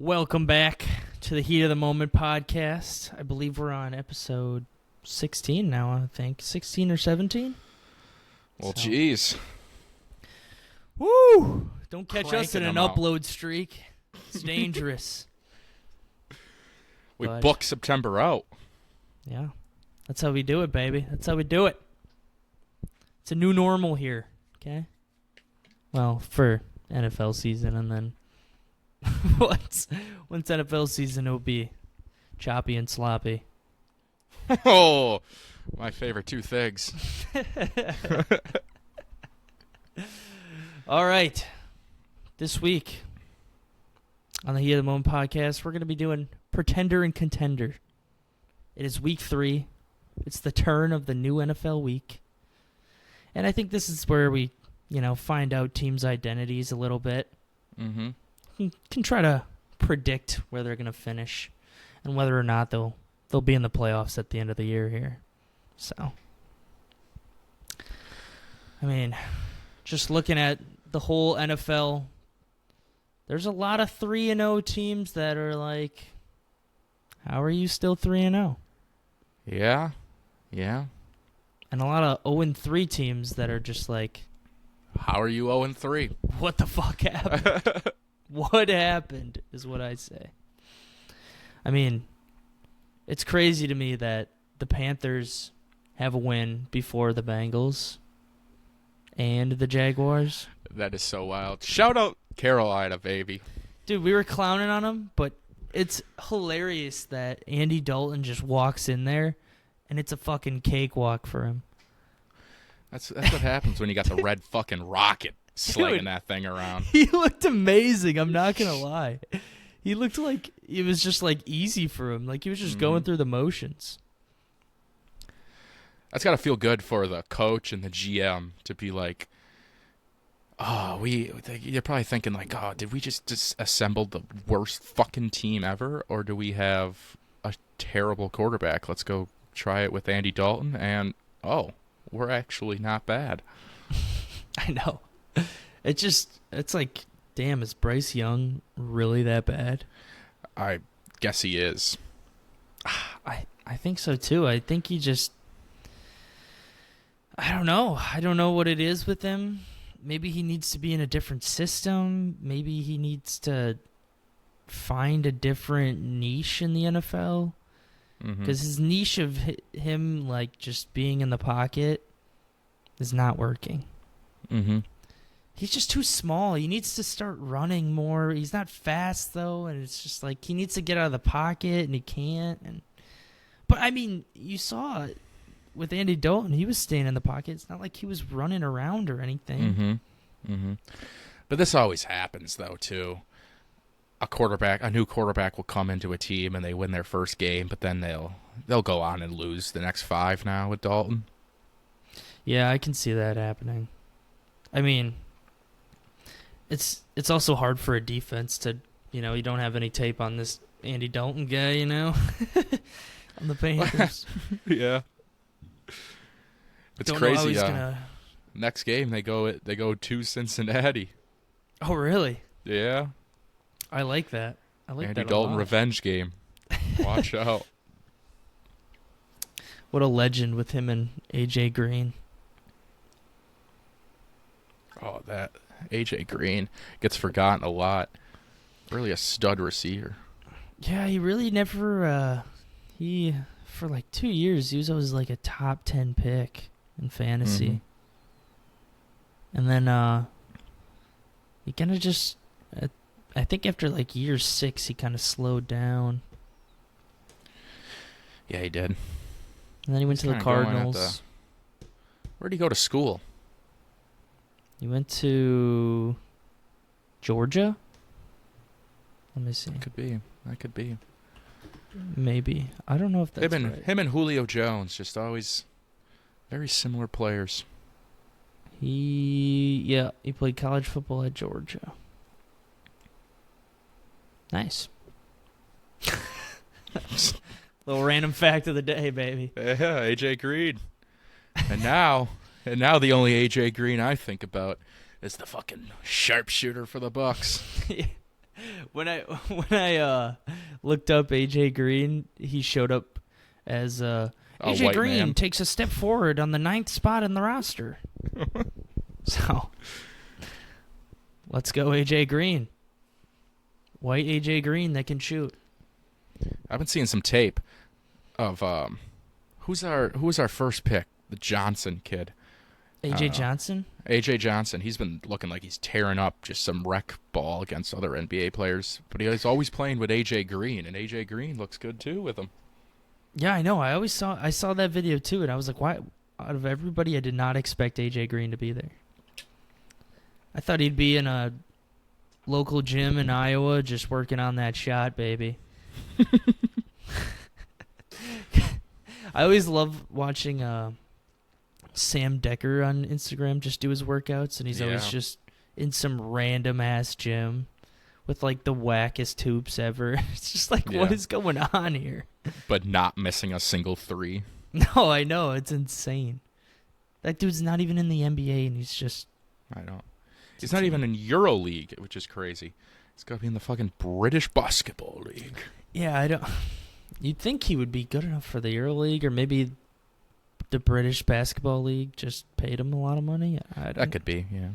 Welcome back to the Heat of the Moment podcast. I believe we're on episode 16 now, I think. 16 or 17? Well, geez. Woo! Don't catch us Cranking in an them out. upload streak. It's dangerous. We But- booked September out. Yeah. That's how we do it, baby. That's how we do it. It's a new normal here, okay? Well, for NFL season, and then once NFL season, it'll be choppy and sloppy. Oh, my favorite two things. All right. This week on the Heat of the Moment podcast, we're going to be doing Pretender and Contender. It is week 3. It's the turn of the new NFL week. And I think this is where we, find out teams' identities a little bit. Mm-hmm. Can try to predict where they're going to finish and whether or not they'll be in the playoffs at the end of the year here. So, I mean, just looking at the whole NFL, there's a lot of 3-0 teams that are like, how are you still 3-0? Yeah. And a lot of 0-3 teams that are just like, How are you 0-3? what the fuck happened? What happened is what I say. I mean, it's crazy to me that the Panthers have a win before the Bengals and the Jaguars. That is so wild. Shout out Carolina, baby. Dude, we were clowning on them, but it's hilarious that Andy Dalton just walks in there and it's a fucking cakewalk for him. That's what happens when you got the red fucking rocket slinging Dude. that thing around. He looked amazing, I'm not going to lie. He looked like it was just like easy for him. Like he was just going through the motions. That's got to feel good for the coach and the GM to be like, you're probably thinking like, oh, did we just assemble the worst fucking team ever? Or do we have a terrible quarterback? Let's go try it with Andy Dalton. And, we're actually not bad. I know. It's like, damn, is Bryce Young really that bad? I guess he is. I think so too. I think he just, I don't know. I don't know what it is with him. Maybe he needs to be in a different system. Maybe he needs to find a different niche in the NFL. Because his niche of him, like, just being in the pocket is not working. Mm-hmm. He's just too small. He needs to start running more. He's not fast, though, and it's just like he needs to get out of the pocket, and he can't. But, I mean, you saw it with Andy Dalton. He was staying in the pocket. It's not like he was running around or anything. But this always happens, though, too. A new quarterback will come into a team and they win their first game, but then they'll go on and lose the next 5 now with Dalton. Yeah, I can see that happening. I mean, it's also hard for a defense to, you don't have any tape on this Andy Dalton guy, on the Panthers. Yeah. It's Don't know how crazy. he's gonna... Next game they go to Cincinnati. Oh, really? Yeah. I like that. I like Andy that Dalton a lot. revenge game. Watch out. What a legend with him and AJ Green. Oh, that AJ Green gets forgotten a lot. Really a stud receiver. Yeah, he really never. For like 2 years, he was always like a top 10 pick in fantasy. And then he kind of just, I think after like year 6, he kind of slowed down. Yeah, he did. And then he went to the Kinda going at Cardinals. Where'd he go to school? He went to Georgia. Let me see. That could be. Maybe. I don't know if that's right. Him and Julio Jones, just always very similar players. He played college football at Georgia. Nice. Little random fact of the day, baby. Yeah, AJ Green. And now the only AJ Green I think about is the fucking sharpshooter for the Bucks. when I looked up AJ Green, he showed up as AJ white Green man. takes a step forward on the 9th spot in the roster. So let's go AJ Green. White AJ Green that can shoot. I've been seeing some tape of who was our first pick? The Johnson kid. AJ Johnson? AJ Johnson. He's been looking like he's tearing up just some rec ball against other NBA players. But he's always playing with AJ Green, and AJ Green looks good too with him. Yeah, I know. I saw that video too, and I was like, why? Out of everybody, I did not expect AJ Green to be there. I thought he'd be in a local gym in Iowa just working on that shot, baby. I always love watching Sam Decker on Instagram just do his workouts, and he's always just in some random-ass gym with, like, the wackest hoops ever. It's just like, what is going on here? But not missing a single three. No, I know. It's insane. That dude's not even in the NBA, and he's just... I know. He's not even in EuroLeague, which is crazy. He's got to be in the fucking British Basketball League. Yeah, I don't... You'd think he would be good enough for the EuroLeague, or maybe the British Basketball League just paid him a lot of money. That could be, yeah.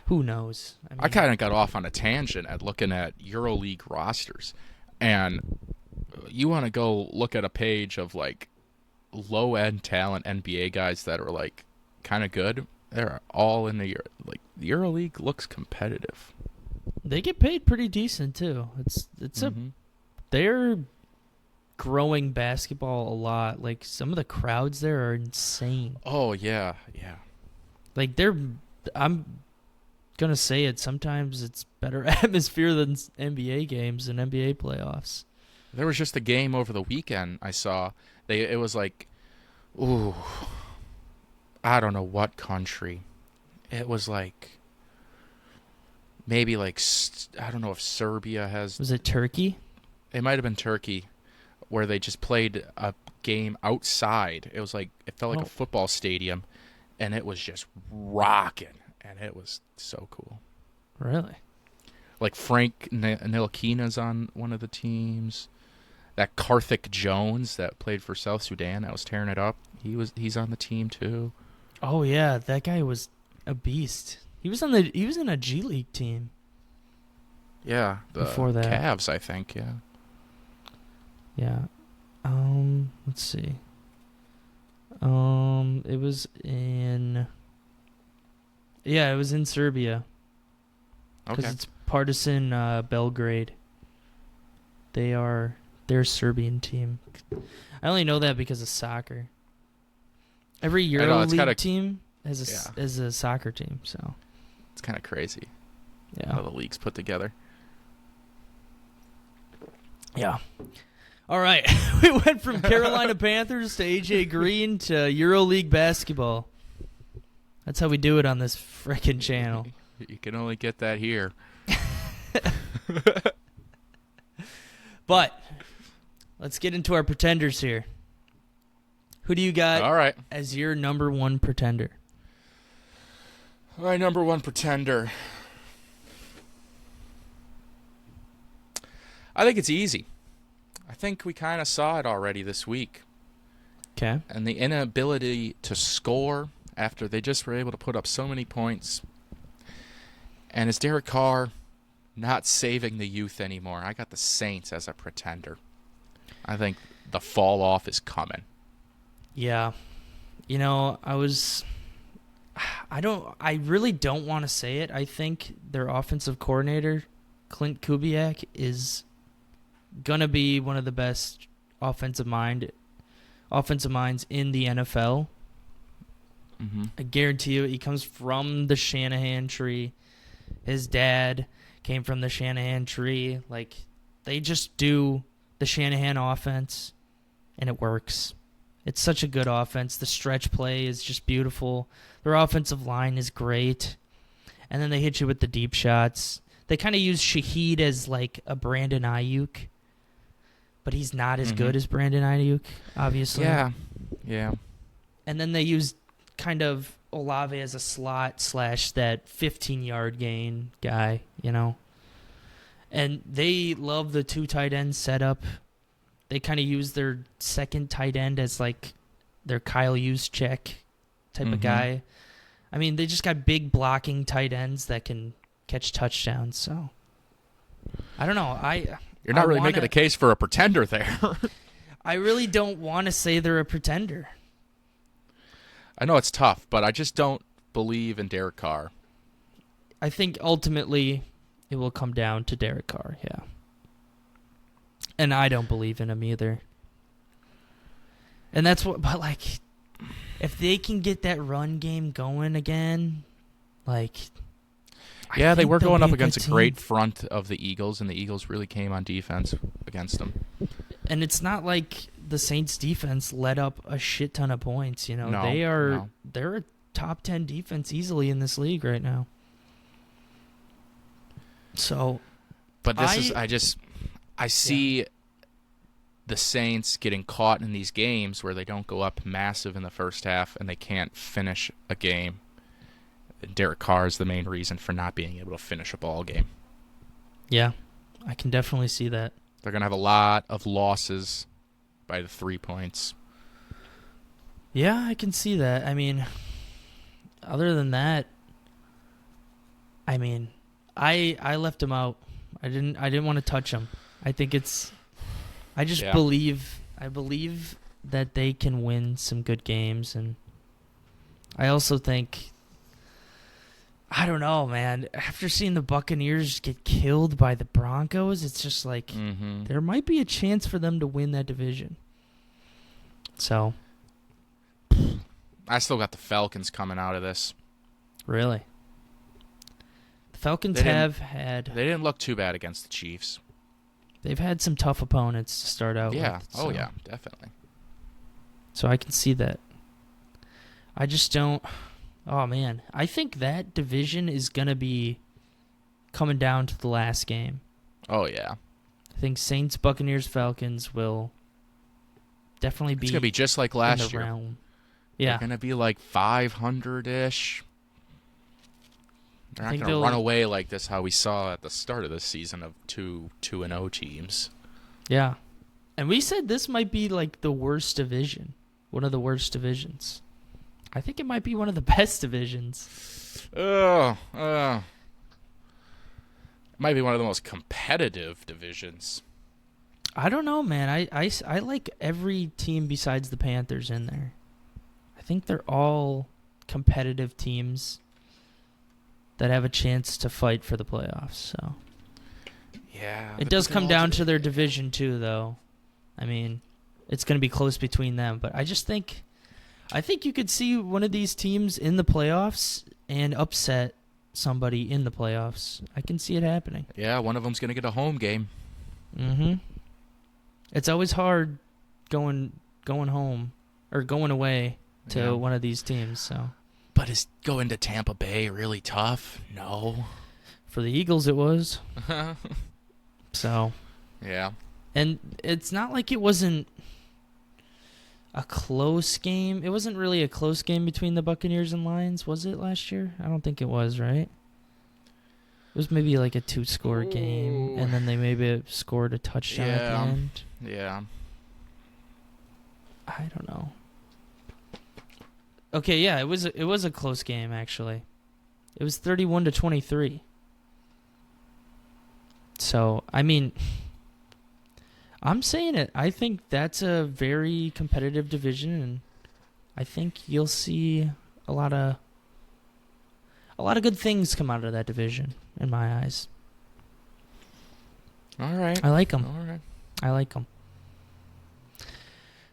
Who knows? I kind of got off on a tangent at looking at EuroLeague rosters, and you want to go look at a page of like low-end talent NBA guys that are like kind of good. They're all in the EuroLeague looks competitive. They get paid pretty decent too. They're growing basketball a lot. Like some of the crowds there are insane. Oh yeah. Like I'm gonna say it. Sometimes it's better atmosphere than NBA games and NBA playoffs. There was just a game over the weekend I saw. It was like, ooh, I don't know what country. It was like maybe like I don't know if Serbia has. Was it Turkey? It might have been Turkey, where they just played a game outside. It was like it felt like a football stadium, and it was just rocking, and it was so cool. Really? Like Frank Ntilikina's on one of the teams. That Karthik Jones that played for South Sudan that was tearing it up. He's on the team too. Oh yeah, that guy was a beast. He was in a G League team. Yeah, before that. Cavs, I think. Yeah. Yeah. Let's see. It was in. Yeah, it was in Serbia. Because it's Partizan Belgrade. They're a Serbian team. I only know that because of soccer. Every EuroLeague team has a soccer team, so it's kind of crazy. Yeah, how the leagues put together. Yeah. All right, we went from Carolina Panthers to AJ Green to EuroLeague basketball. That's how we do it on this frickin' channel. You can only get that here. But let's get into our pretenders here. Who do you got as your number one pretender? My number one pretender. I think it's easy. I think we kind of saw it already this week. Okay. And the inability to score after they just were able to put up so many points. And is Derek Carr not saving the youth anymore? I got the Saints as a pretender. I think the fall off is coming. Yeah. You know, I really don't want to say it. I think their offensive coordinator, Clint Kubiak, is going to be one of the best offensive minds in the NFL. Mm-hmm. I guarantee you he comes from the Shanahan tree. His dad came from the Shanahan tree. Like, they just do the Shanahan offense, and it works. It's such a good offense. The stretch play is just beautiful. Their offensive line is great. And then they hit you with the deep shots. They kind of use Shaheed as like a Brandon Ayuk, but he's not as good as Brandon Ayuk, obviously. Yeah. And then they use kind of Olave as a slot / that 15-yard gain guy, you know. And they love the 2 tight end setup. They kind of use their second tight end as like their Kyle Juszczyk type of guy. I mean, they just got big blocking tight ends that can catch touchdowns. So I don't know. You're not really making a case for a pretender there. I really don't want to say they're a pretender. I know it's tough, but I just don't believe in Derek Carr. I think ultimately it will come down to Derek Carr, yeah. And I don't believe in him either. And that's what, but like, if they can get that run game going again, like, yeah, they were going up against a great front of the Eagles, and the Eagles really came on defense against them. And it's not like the Saints defense let up a shit ton of points, you know. No, they're a top 10 defense easily in this league right now. So, but I see the Saints getting caught in these games where they don't go up massive in the first half and they can't finish a game. Derek Carr is the main reason for not being able to finish a ball game. Yeah, I can definitely see that. They're going to have a lot of losses by the 3 points. Yeah, I can see that. I mean, other than that, I mean, I left him out. I didn't want to touch him. I think I believe that they can win some good games, and I also think, I don't know, man. After seeing the Buccaneers get killed by the Broncos, it's just like there might be a chance for them to win that division. So, I still got the Falcons coming out of this. Really? The Falcons have had... They didn't look too bad against the Chiefs. They've had some tough opponents to start out with. Oh, yeah, definitely. So I can see that. I just don't... Oh, man. I think that division is going to be coming down to the last game. Oh, yeah. I think Saints, Buccaneers, Falcons will definitely be... It's going to be just like last year. Realm. Yeah. They're going to be like 500-ish. They're not going to run away like this, how we saw at the start of this season of 2-0 teams. Yeah. And we said this might be like the worst division. One of the worst divisions. I think it might be one of the best divisions. It might be one of the most competitive divisions. I don't know, man. I like every team besides the Panthers in there. I think they're all competitive teams that have a chance to fight for the playoffs. So yeah, it does come down to their division too, though. I mean, it's going to be close between them, but I think you could see one of these teams in the playoffs and upset somebody in the playoffs. I can see it happening. Yeah, one of them's going to get a home game. Mm-hmm. It's always hard going home or going away to one of these teams. So, but is going to Tampa Bay really tough? No. For the Eagles, it was. So. Yeah. And it's not like it wasn't a close game. It wasn't really a close game between the Buccaneers and Lions, was it last year? I don't think it was, right? It was maybe like a 2-score game, and then they maybe scored a touchdown at the end. Yeah. I don't know. Okay, yeah, it was a close game actually. It was 31-23. So, I mean, I'm saying it. I think that's a very competitive division, and I think you'll see a lot of good things come out of that division, in my eyes. All right. I like them. All right. I like them.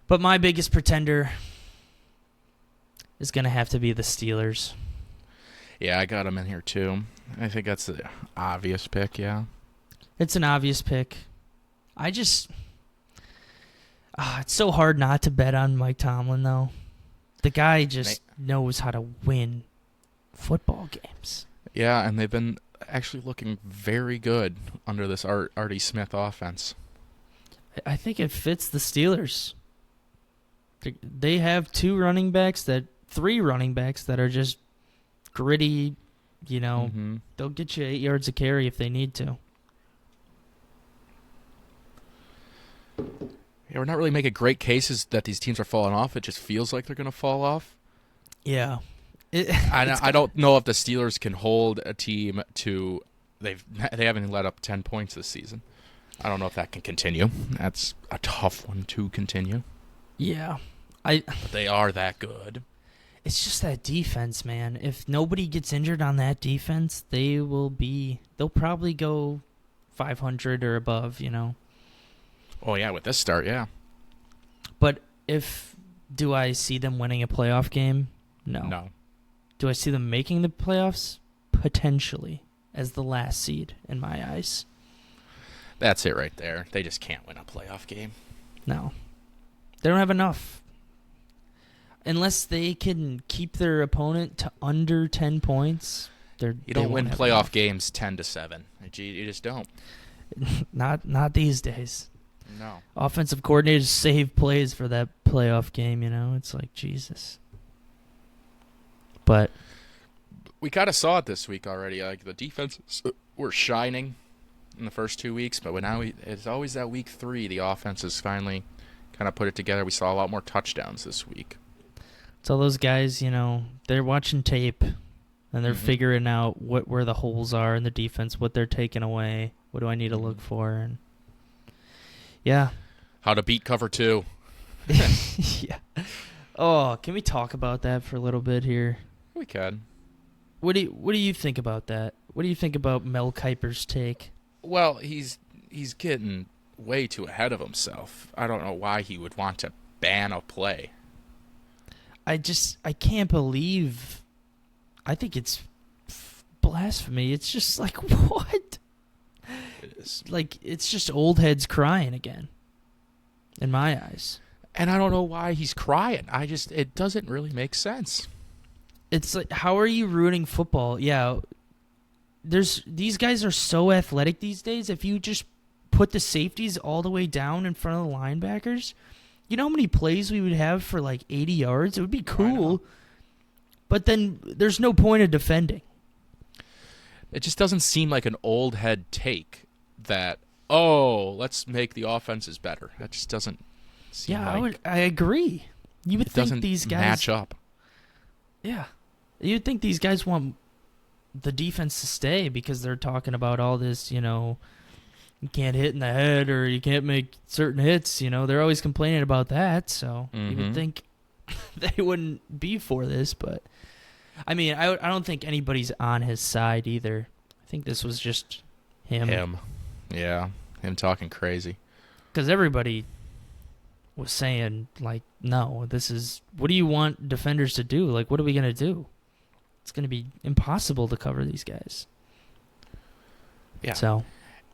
But my biggest pretender is going to have to be the Steelers. Yeah, I got them in here too. I think that's the obvious pick, yeah. It's an obvious pick. It's so hard not to bet on Mike Tomlin, though. The guy just knows how to win football games. Yeah, and they've been actually looking very good under this Artie Smith offense. I think it fits the Steelers. They have three running backs that are just gritty, They'll get you 8 yards a carry if they need to. we're not really making great cases that these teams are falling off. It just feels like they're going to fall off. Yeah. I don't know if the Steelers can hold a team to they haven't let up 10 points this season. I don't know if that can continue. That's a tough one to continue. Yeah. But they are that good. It's just that defense, man. If nobody gets injured on that defense, they'll probably go 500 or above, Oh yeah, with this start, yeah. But do I see them winning a playoff game? No. Do I see them making the playoffs? Potentially, as the last seed in my eyes. That's it right there. They just can't win a playoff game. No. They don't have enough. Unless they can keep their opponent to under 10 points, you don't win playoff games 10-7. You just don't. Not these days. No. Offensive coordinators save plays for that playoff game, It's like, Jesus. But we kind of saw it this week already. Like the defenses were shining in the first 2 weeks, but it's always that week 3 the offenses finally kind of put it together. We saw a lot more touchdowns this week. So those guys, they're watching tape and they're figuring out where the holes are in the defense, what they're taking away, what do I need to look for, and yeah. How to beat cover 2. Yeah. Oh, can we talk about that for a little bit here? We can. What do you think about that? What do you think about Mel Kiper's take? Well, he's getting way too ahead of himself. I don't know why he would want to ban a play. I can't believe. I think it's blasphemy. It's just like, what? It is. Like, it's just old heads crying again, in my eyes. And I don't know why he's crying. It doesn't really make sense. It's like, how are you ruining football? Yeah, these guys are so athletic these days. If you just put the safeties all the way down in front of the linebackers, you know how many plays we would have for like 80 yards? It would be cool. But then there's no point of defending. It just doesn't seem like an old head take that, let's make the offenses better. That just doesn't seem like... I agree. You would think these guys... match up. Yeah. You'd think these guys want the defense to stay because they're talking about all this, you can't hit in the head or you can't make certain hits. They're always complaining about that. So you would think they wouldn't be for this. But, I mean, I don't think anybody's on his side either. I think this was just him. Yeah, him talking crazy. Because everybody was saying, like, no, what do you want defenders to do? Like, what are we going to do? It's going to be impossible to cover these guys. Yeah. So,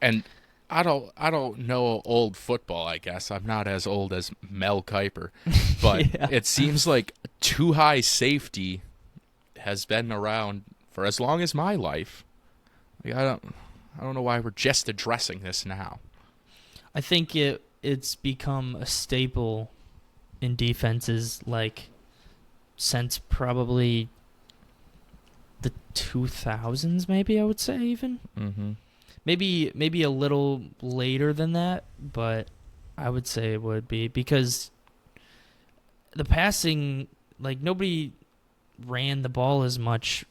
and I don't know old football, I guess. I'm not as old as Mel Kiper. But It seems like too high safety has been around for as long as my life. Like, I don't know why we're just addressing this now. I think it's become a staple in defenses, like, since probably the 2000s, maybe, I would say, even. Mm-hmm. Maybe a little later than that, but I would say it would be because the passing, like, nobody ran the ball as much,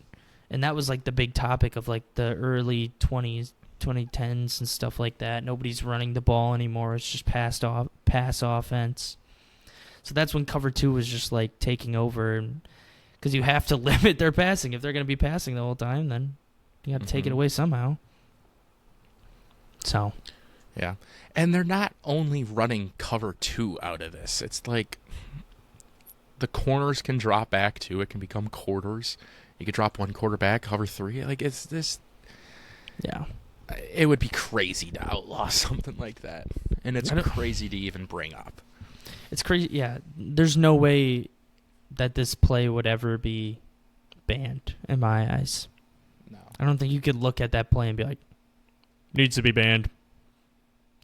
and that was like the big topic of like the early 2010s and stuff like that. Nobody's running the ball anymore. It's just pass offense. So that's when cover 2 was just like taking over, because you have to limit their passing. If they're going to be passing the whole time, then you have to take it away somehow. So, yeah. And they're not only running cover 2 out of this. It's like the corners can drop back too. It can become quarters. You could drop one quarterback, cover 3. Like, it's this. Yeah. It would be crazy to outlaw something like that. And it's crazy to even bring up. It's crazy. Yeah. There's no way that this play would ever be banned in my eyes. No. I don't think you could look at that play and be like, needs to be banned.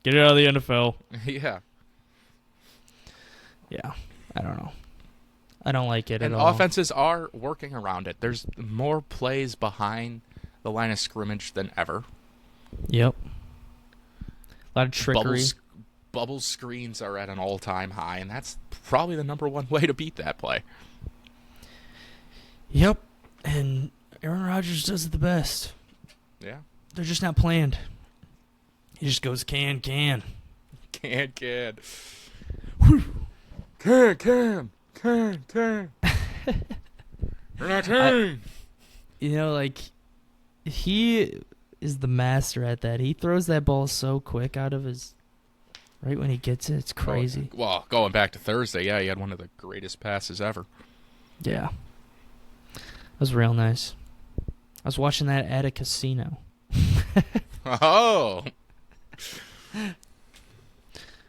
Get it out of the NFL. Yeah. Yeah. I don't know. I don't like it and at all. Offenses are working around it. There's more plays behind the line of scrimmage than ever. Yep. A lot of trickery. bubble screens are at an all-time high, and that's probably the number one way to beat that play. Yep. And Aaron Rodgers does it the best. Yeah. They're just not planned. He just goes can. Can. Whew. Can. You know, like, he is the master at that. He throws that ball so quick out of his... Right when he gets it, it's crazy. Well, going back to Thursday, yeah, he had one of the greatest passes ever. Yeah. That was real nice. I was watching that at a casino. Oh!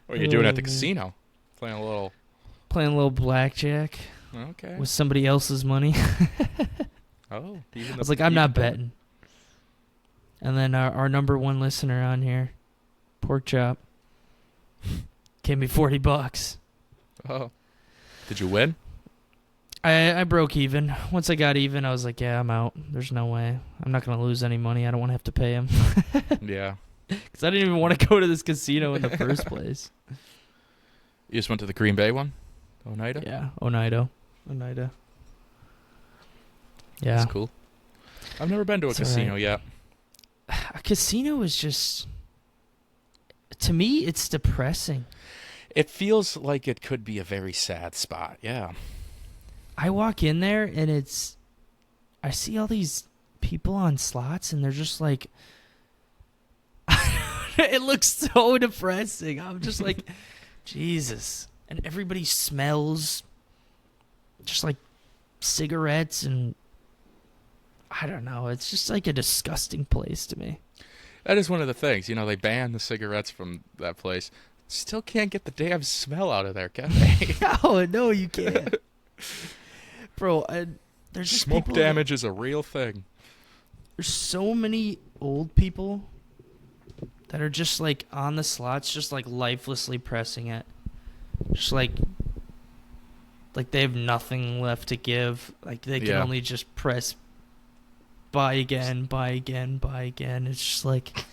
What are you doing at the casino? Playing a little blackjack. Okay. With somebody else's money. Oh. I was like, I'm not betting. And then our number one listener on here, Pork Chop, gave me $40. Oh. Did you win? I broke even. Once I got even, I was like, yeah, I'm out. There's no way. I'm not going to lose any money. I don't want to have to pay him. Yeah. Because I didn't even want to go to this casino in the first place. You just went to the Green Bay one? Oneida? Yeah, Oneida. Yeah. That's cool. I've never been to a casino yet. A casino is just... To me, it's depressing. It feels like it could be a very sad spot, yeah. I walk in there, and I see all these people on slots, and they're just like... It looks so depressing. I'm just like, Jesus. And everybody smells just like cigarettes, and I don't know. It's just like a disgusting place to me. That is one of the things. You know, they banned the cigarettes from that place. Still can't get the damn smell out of there, can they? No, you can't. Bro, there's just smoke damage is a real thing. There's so many old people that are just like on the slots, just like lifelessly pressing it. Just like they have nothing left to give. Like they can only just press buy again. It's just like,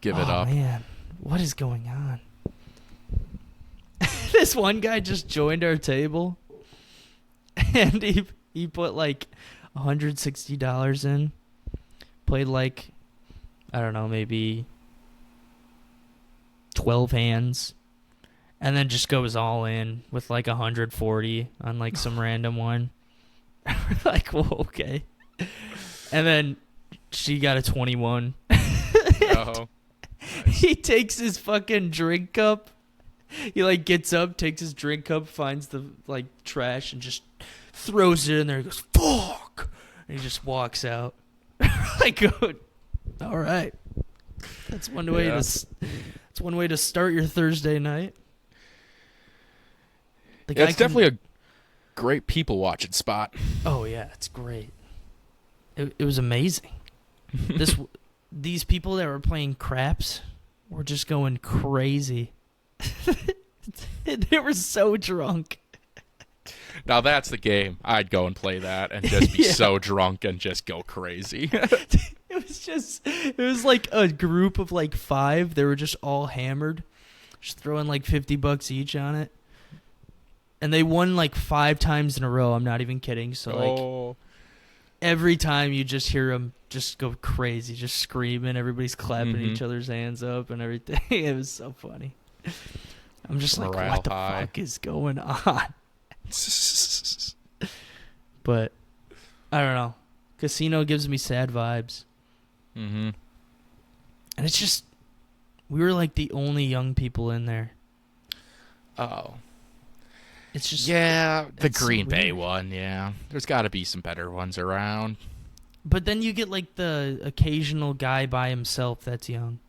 give it up. Man, what is going on? This one guy just joined our table, and he put like $160 in. Played like, I don't know, maybe 12 hands. And then just goes all in with like 140 on like some random one. Like, well, okay. And then she got a 21. Oh. Nice. He takes his fucking drink cup. He like gets up, takes his drink cup, finds the like trash, and just throws it in there. He goes, "Fuck!" And he just walks out. Like, all right. That's one way to start your Thursday night. It's definitely a great people watching spot. Oh yeah, it's great. It was amazing. These people that were playing craps were just going crazy. They were so drunk. Now that's the game. I'd go and play that and just be so drunk and just go crazy. It was like a group of like 5. They were just all hammered, just throwing like $50 each on it. And they won like 5 times in a row. I'm not even kidding. So like every time you just hear them just go crazy, just screaming. Everybody's clapping each other's hands up and everything. It was so funny. I'm just like, what the fuck is going on? But I don't know. Casino gives me sad vibes. Mm-hmm. And it's just, we were like the only young people in there. Oh. It's just... Yeah, the Green Bay one, yeah. There's got to be some better ones around. But then you get like the occasional guy by himself that's young.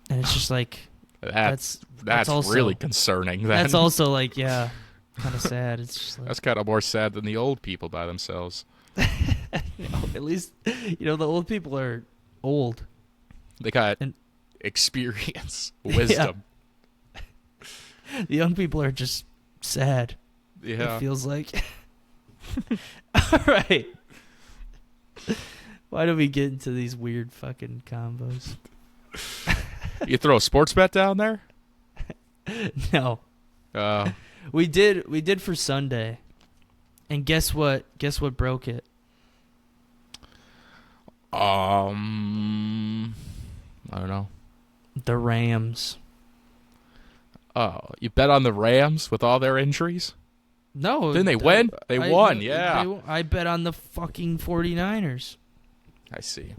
And it's just like... That's also, really concerning. Then. That's also like, yeah, kind of sad. It's just like, that's kind of more sad than the old people by themselves. At least, the old people are old. They got experience, wisdom. Yeah. The young people are just sad. Yeah. It feels like. All right. Why do we get into these weird fucking combos? You throw a sports bet down there? No. Uh, We did for Sunday. And guess what? Guess what broke it? I don't know. The Rams. Oh, you bet on the Rams with all their injuries? No. Didn't they win? They won, yeah. I bet on the fucking 49ers. I see.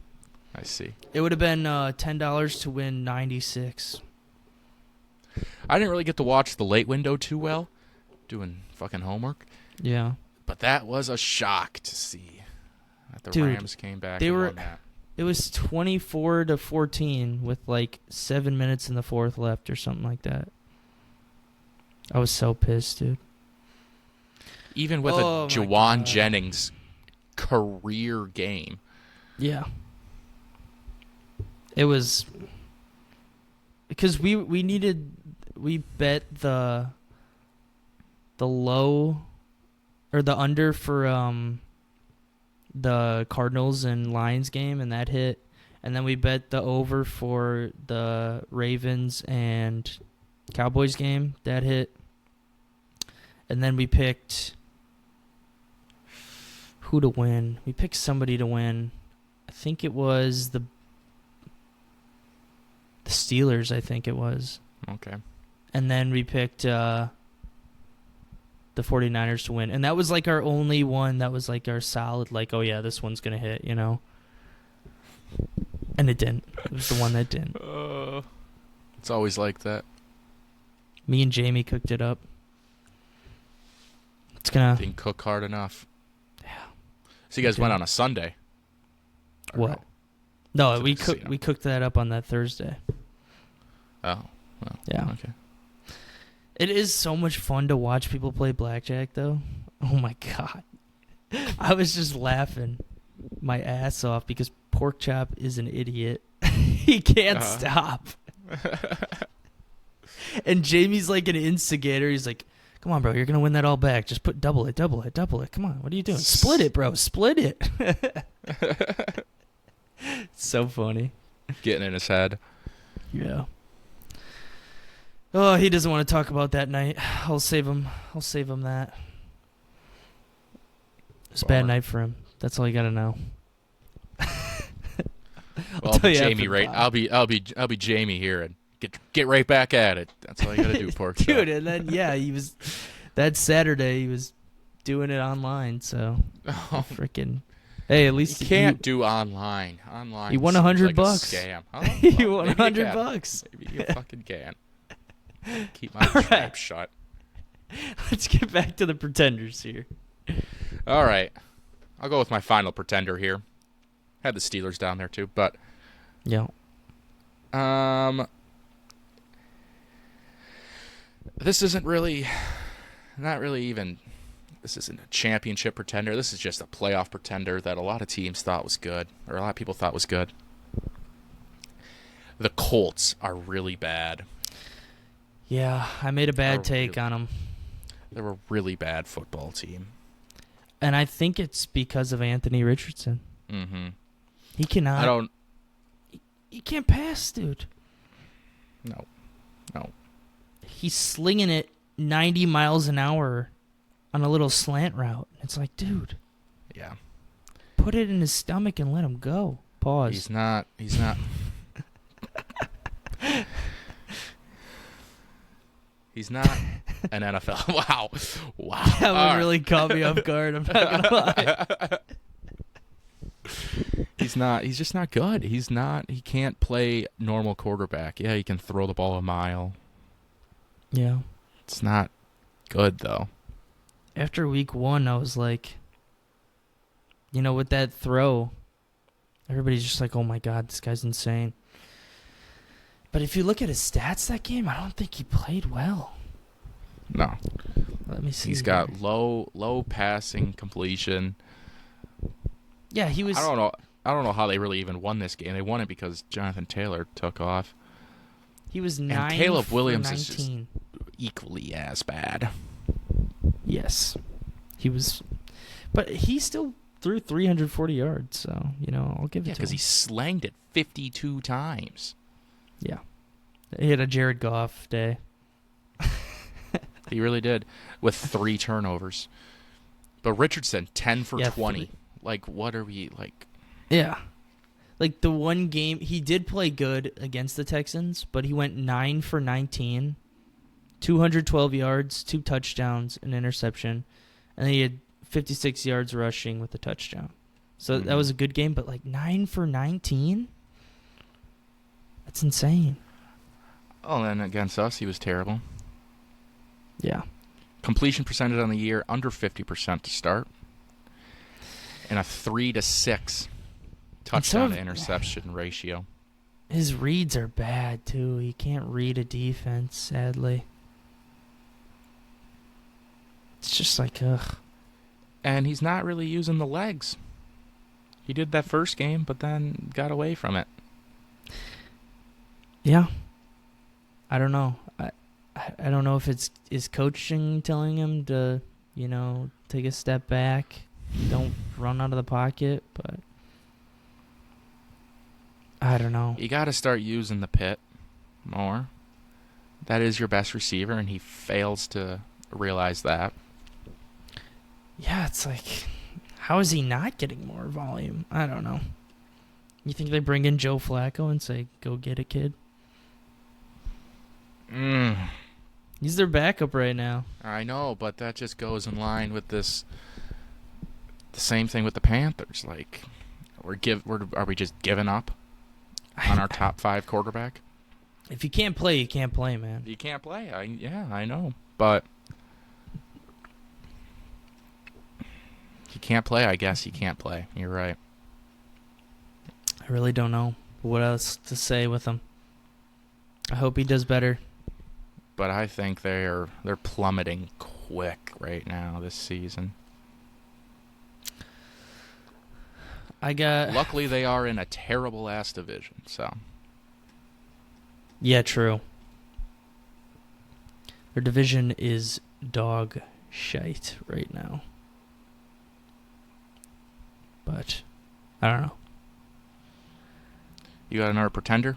It would have been $10 to win 96. I didn't really get to watch the late window too well, doing fucking homework. Yeah. But that was a shock to see that the Dude, Rams came back they and were- won that. It was 24-14 with like 7 minutes in the fourth left or something like that. I was so pissed, dude. Even with Oh, a my Jawan God. Jennings career game. Yeah. It was because we bet the low or the under for the Cardinals and Lions game, and that hit. And then we bet the over for the Ravens and Cowboys game, that hit. And then we picked who to win. We picked somebody to win. I think it was the Steelers, I think it was. Okay. And then we picked the 49ers to win. And that was like our only one that was like our solid, like, oh yeah, this one's going to hit, you know? And it didn't. It was the one that didn't. It's always like that. Me and Jamie cooked it up. It's going to... Didn't cook hard enough. Yeah. So you guys Okay. went on a Sunday. Or What? No, To the we casino. cooked that up on that Thursday. Oh. Well, Yeah. Okay. It is so much fun to watch people play blackjack, though. Oh, my God. I was just laughing my ass off because Porkchop is an idiot. He can't stop. And Jamie's like an instigator. He's like, come on, bro, you're going to win that all back. Just put double it. Come on, what are you doing? Split it, bro. Split it. So funny. Getting in his head. Yeah. Oh, he doesn't want to talk about that night. I'll save him that. It's a bad Bummer. night for him. That's all you got to know. Well, tell you Jamie, after right? the I'll be Jamie here and get right back at it. That's all you gotta do, pork chop. Dude, and then he was that Saturday he was doing it online, so freaking hey, at least You can't do online. Online. He won seems $100 like a bucks. Scam. Oh, he well, won maybe you can. $100. Maybe you fucking can. Keep my All trap right. shut. Let's get back to the Pretenders here. All right, I'll go with my final pretender here. Had the Steelers down there too, but Yeah. This isn't really, not really even. This isn't a championship pretender. This is just a playoff pretender that a lot of teams thought was good, or a lot of people thought was good. The Colts are really bad. Yeah, I made a bad Oh, take really? on them. They're a really bad football team. And I think it's because of Anthony Richardson. Mm-hmm. He cannot. I don't. He can't pass, dude. No. He's slinging it 90 miles an hour on a little slant route. It's like, dude, Yeah. put it in his stomach and let him go. Pause. He's not. He's not an NFL. Wow. That All one right. really caught me off guard. I'm not gonna lie. He's just not good. He can't play normal quarterback. Yeah, he can throw the ball a mile. Yeah. It's not good though. After week 1, I was like, with that throw, everybody's just like, oh my God, this guy's insane. But if you look at his stats that game, I don't think he played well. No. Let me see. He's here. got low passing completion. Yeah, he was. I don't know how they really even won this game. They won it because Jonathan Taylor took off. He was And 9 Caleb for Williams 19. is just equally as bad. Yes, he was, but he still threw 340 yards. So I'll give it Yeah, to because him. he slanged it 52 times. Yeah, He had a Jared Goff day. He really did, with 3 turnovers. But Richardson, 10 for 20. Like, what are we, like... Yeah. Like, the one game, he did play good against the Texans, but he went 9 for 19, 212 yards, 2 touchdowns, an interception, and then he had 56 yards rushing with a touchdown. So that was a good game, but, like, 9 for 19? That's insane. Oh, and against us, he was terrible. Yeah. Completion percentage on the year, under 50% to start. And a 3-6 touchdown to interception ratio. His reads are bad, too. He can't read a defense, sadly. It's just like, ugh. And he's not really using the legs. He did that first game, but then got away from it. Yeah. I don't know. I don't know if it's is coaching telling him to, take a step back, don't run out of the pocket, but I don't know. You got to start using the pit more. That is your best receiver, and he fails to realize that. Yeah, it's like, how is he not getting more volume? I don't know. You think they bring in Joe Flacco and say, go get it, kid? He's their backup right now. I know, but that just goes in line with this. The same thing with the Panthers. Like, are we just giving up on our top 5 quarterback? If you can't play, you can't play, man. You can't play. I know, but you can't play. I guess you can't play. You're right. I really don't know what else to say with him. I hope he does better. But I think they're plummeting quick right now this season. Luckily, they are in a terrible ass division. So. Yeah, true. Their division is dog shite right now. But I don't know. You got another pretender?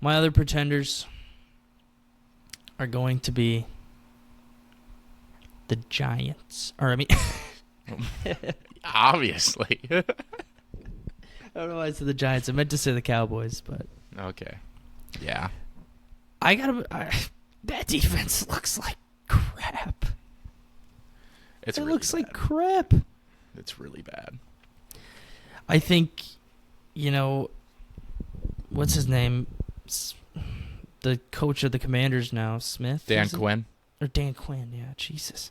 My other pretenders are going to be the Giants. Obviously. I don't know why I said the Giants. I meant to say the Cowboys, but... Okay. Yeah. That defense looks like crap. It really looks like crap. It's really bad. I think, what's his name? The coach of the Commanders now, Smith? Dan Quinn. Or Dan Quinn, yeah, Jesus.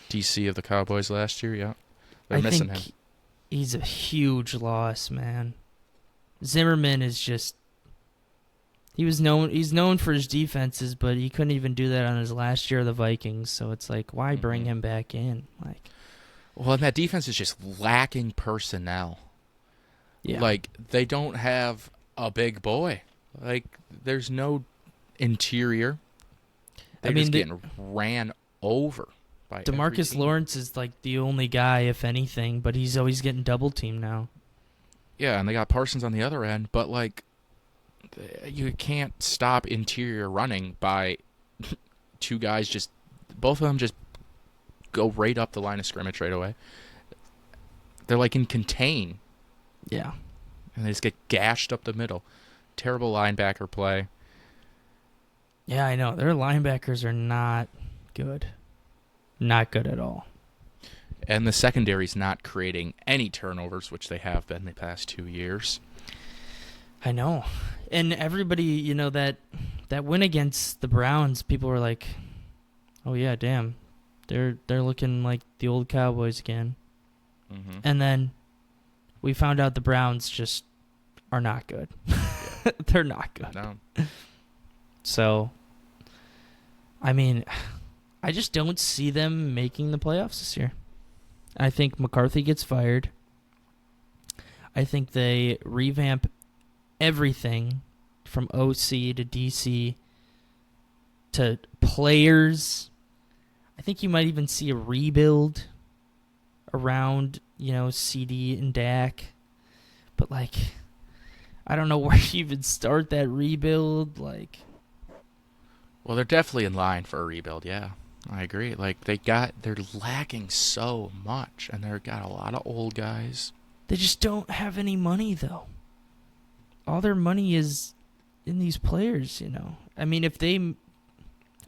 DC of the Cowboys last year, yeah. They're missing him. He's a huge loss, man. Zimmerman is just... He's known for his defenses, but he couldn't even do that on his last year of the Vikings, so it's like, why bring him back in? Well, and that defense is just lacking personnel. Yeah. Like, they don't have a big boy. Like, there's no interior. They're just getting ran over by DeMarcus Lawrence is like the only guy, if anything, but he's always getting double teamed now. Yeah, and they got Parsons on the other end, but like you can't stop interior running by 2 guys both of them just go right up the line of scrimmage right away. They're like in contain. Yeah. And they just get gashed up the middle. Terrible linebacker play. Yeah, I know. Their linebackers are not good. Not good at all. And the secondary's not creating any turnovers, which they have been the past 2 years. I know. And everybody, that win against the Browns, people were like, oh, yeah, damn. They're looking like the old Cowboys again. Mm-hmm. And then we found out the Browns just are not good. Yeah. They're not good. No. So, I mean, I just don't see them making the playoffs this year. I think McCarthy gets fired. I think they revamp everything from OC to DC to players. I think you might even see a rebuild around, CD and Dak. But, I don't know where you even start that rebuild. Like, Well, they're definitely in line for a rebuild. Yeah, I agree. Like they're lacking so much, and they've got a lot of old guys. they just don't have any money, though. All their money is in these players, you know. I mean, I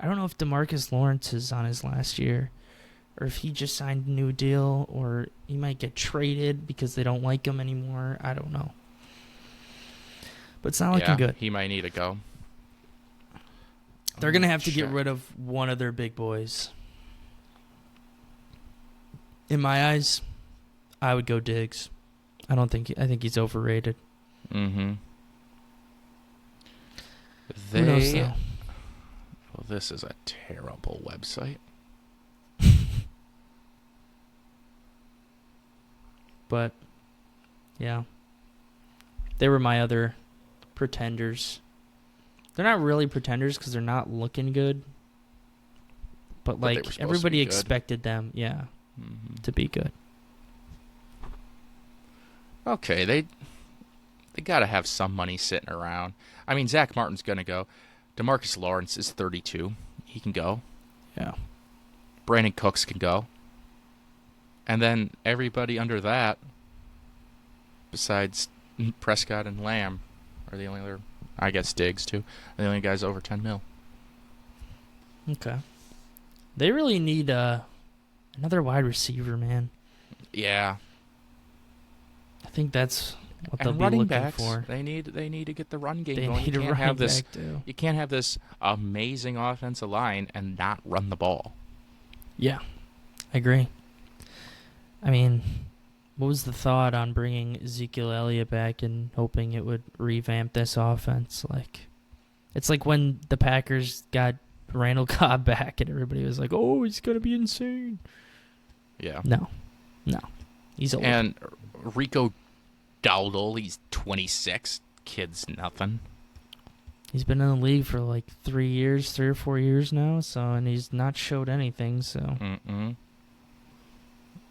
don't know if DeMarcus Lawrence is on his last year, or if he just signed a new deal, or he might get traded because they don't like him anymore. I don't know. But it's not looking good. He might need to go. They're going to have to get rid of one of their big boys. In my eyes, I would go Diggs. I think he's overrated. Mm-hmm. Who knows, though? Well, this is a terrible website. But, yeah. They were my other pretenders. They're not really pretenders because they're not looking good. But like, everybody expected them, to be good. Okay, they got to have some money sitting around. I mean, Zach Martin's going to go. DeMarcus Lawrence is 32. He can go. Yeah. Brandon Cooks can go. And then everybody under that, besides Prescott and Lamb, are the only other, I guess Diggs too, are the only guys over 10 mil. Okay. They really need another wide receiver, man. Yeah. I think that's what they'll and be running looking backs, for. They need to get the run game They going. need a running back too. You can't have this amazing offensive line and not run the ball. Yeah, I agree. I mean, what was the thought on bringing Ezekiel Elliott back and hoping it would revamp this offense? Like, it's like when the Packers got Randall Cobb back and everybody was like, "Oh, he's gonna be insane." Yeah. No, he's old. And Rico Dowdle, he's 26. Kid's nothing. He's been in the league for like 3 or 4 years now, and he's not showed anything, so. Mm-mm.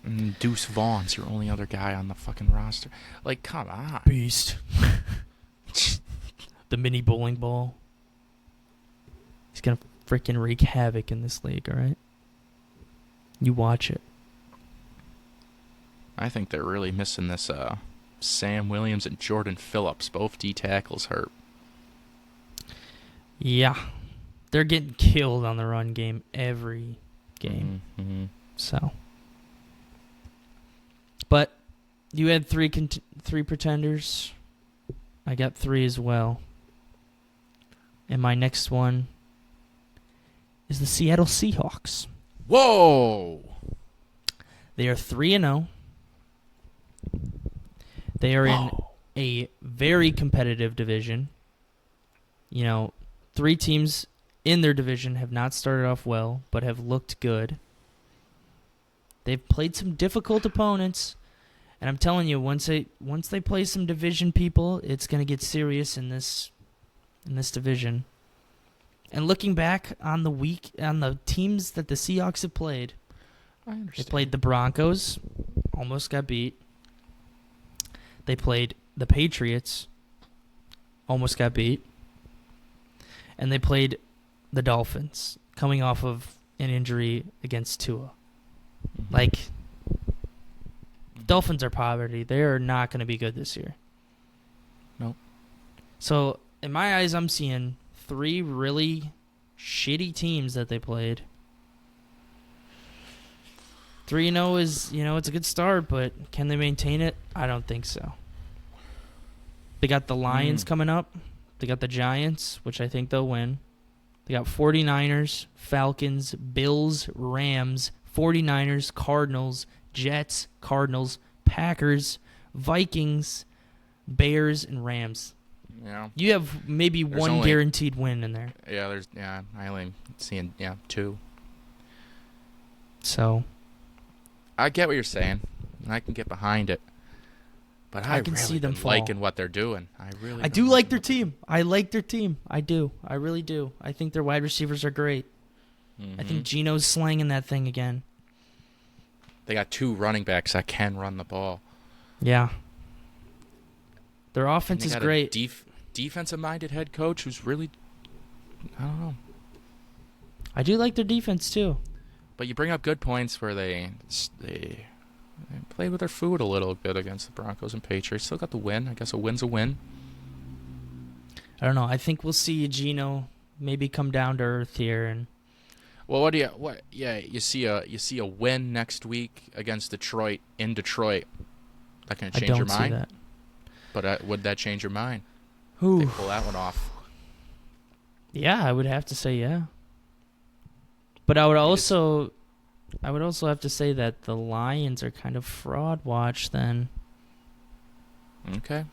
And Deuce Vaughn's your only other guy on the fucking roster. Like, come on. Beast. The mini bowling ball. He's gonna freaking wreak havoc in this league, alright? You watch it. I think they're really missing this Sam Williams and Jordan Phillips, both D tackles hurt. Yeah. They're getting killed on the run game every game. Mm-hmm. So. But you had three pretenders. I got 3 as well. And my next one is the Seattle Seahawks. Whoa! They are 3-0. They are in a very competitive division. You know, 3 teams in their division have not started off well, but have looked good. They've played some difficult opponents, and I'm telling you, once they play some division people, it's going to get serious in this division. And looking back on the teams that the Seahawks have played, I understand. they played the Broncos, almost got beat. They played the Patriots, almost got beat. And they played the Dolphins, coming off of an injury against Tua. Mm-hmm. Like, Dolphins are poverty. They are not going to be good this year. Nope. So, in my eyes, I'm seeing 3 really shitty teams that they played. 3-0 is, it's a good start, but can they maintain it? I don't think so. They got the Lions coming up. They got the Giants, which I think they'll win. They got 49ers, Falcons, Bills, Rams, 49ers, Cardinals, Jets, Cardinals, Packers, Vikings, Bears, and Rams. Yeah. You have maybe one guaranteed win in there. Yeah, I only seeing 2. So I get what you're saying, and I can get behind it. But I can really see them been fall. liking what they're doing. I do like their team. I like their team. I do. I really do. I think their wide receivers are great. Mm-hmm. I think Geno's slanging that thing again. They got 2 running backs that can run the ball. Yeah. Their And offense they is got great. a defensive-minded head coach who's really, I don't know. I do like their defense too. But you bring up good points where they played with their food a little bit against the Broncos and Patriots. Still got the win. I guess a win's a win. I don't know. I think we'll see Geno maybe come down to earth here, and Well, you see a win next week against Detroit in Detroit. That can I change your don't see mind. that. But would that change your mind? Ooh. They pull that one off. Yeah, I would have to say yeah. But I would also have to say that the Lions are kind of fraud watch then. Okay.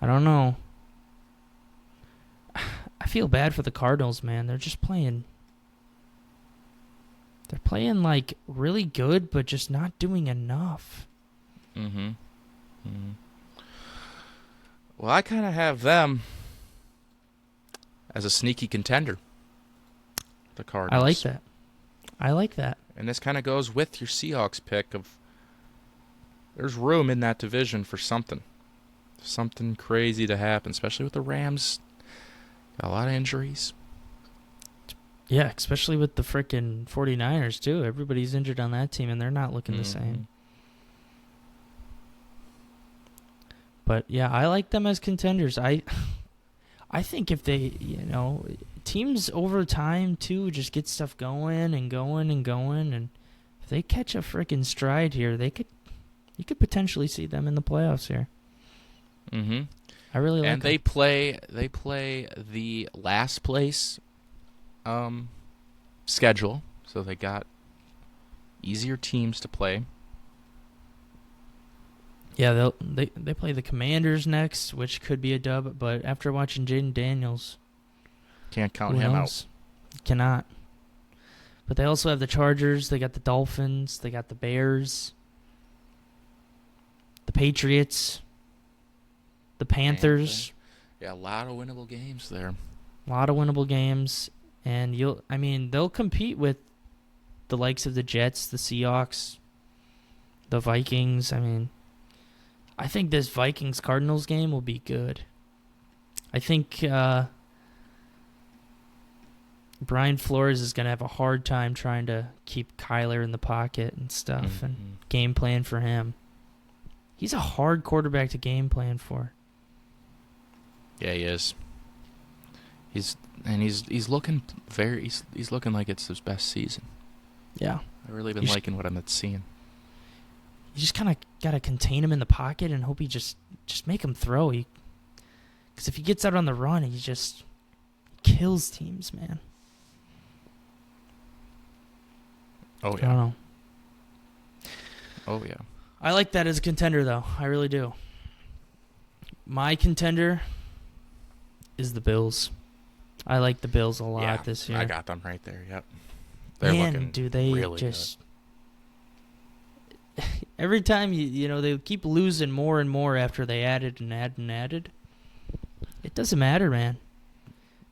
I don't know. I feel bad for the Cardinals, man. They're just playing. They're playing like really good, but just not doing enough. Mm-hmm. Well, I kind of have them as a sneaky contender. The Cardinals. I like that. And this kind of goes with your Seahawks pick of there's room in that division for something crazy to happen, especially with the Rams. Got a lot of injuries. Yeah, especially with the frickin' 49ers, too. Everybody's injured on that team, and they're not looking the same. But, yeah, I like them as contenders. I think if they, teams over time, too, just get stuff going and going and going, and if they catch a frickin' stride here, you could potentially see them in the playoffs here. Mm-hmm. I really like and them. they play the last place schedule, so they got easier teams to play. Yeah, they play the Commanders next, which could be a dub, but after watching Jaden Daniels, can't count him out. Cannot. But they also have the Chargers, they got the Dolphins, they got the Bears, the Patriots, the Panthers. Yeah, a lot of winnable games there. A lot of winnable games, and they'll compete with the likes of the Jets, the Seahawks, the Vikings. I think this Vikings-Cardinals game will be good. I think Brian Flores is going to have a hard time trying to keep Kyler in the pocket and stuff and game plan for him. He's a hard quarterback to game plan for. Yeah, he is. He's looking he's looking like it's his best season. Yeah. I've really been liking what I'm seeing. You just kind of got to contain him in the pocket and hope he just make him throw. Because if he gets out on the run, he just kills teams, man. Oh, I don't know. Oh, yeah. I like that as a contender, though. I really do. My contender is the Bills. I like the Bills a lot this year. I got them right there, yep. They're looking really just good. Every time they keep losing more and more after they added and added and added. It doesn't matter, man.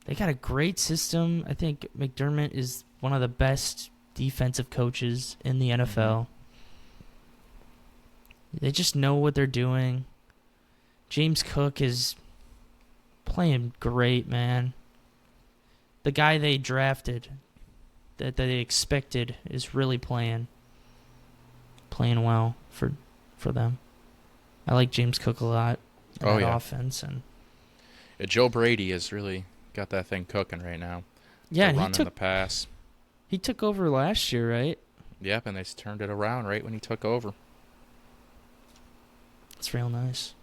They got a great system. I think McDermott is one of the best defensive coaches in the NFL. They just know what they're doing. James Cook is playing great, man. The guy they drafted, that they expected, is really playing well for them. I like James Cook a lot in that offense. And Joe Brady has really got that thing cooking right now. Yeah, and the pass. He took over last year, right? Yep, and they turned it around right when he took over. It's real nice.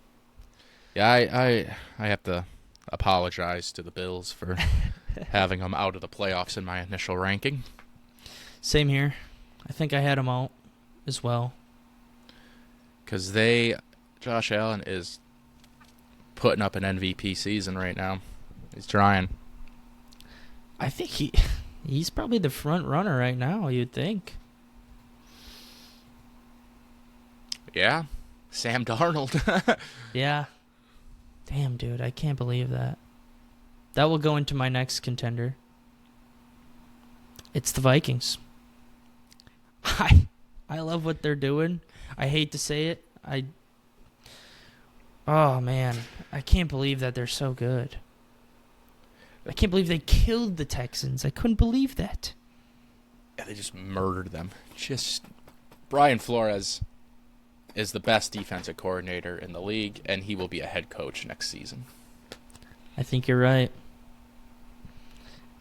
Yeah, I have to apologize to the Bills for having them out of the playoffs in my initial ranking. Same here. I think I had them out as well. Because Josh Allen is putting up an MVP season right now. He's trying. I think he's probably the front runner right now, you'd think. Yeah. Sam Darnold. Yeah. Damn, dude, I can't believe that. That will go into my next contender. It's the Vikings. I love what they're doing. I hate to say it. Oh, man. I can't believe that they're so good. I can't believe they killed the Texans. I couldn't believe that. Yeah, they just murdered them. Brian Flores is the best defensive coordinator in the league, and he will be a head coach next season. I think you're right.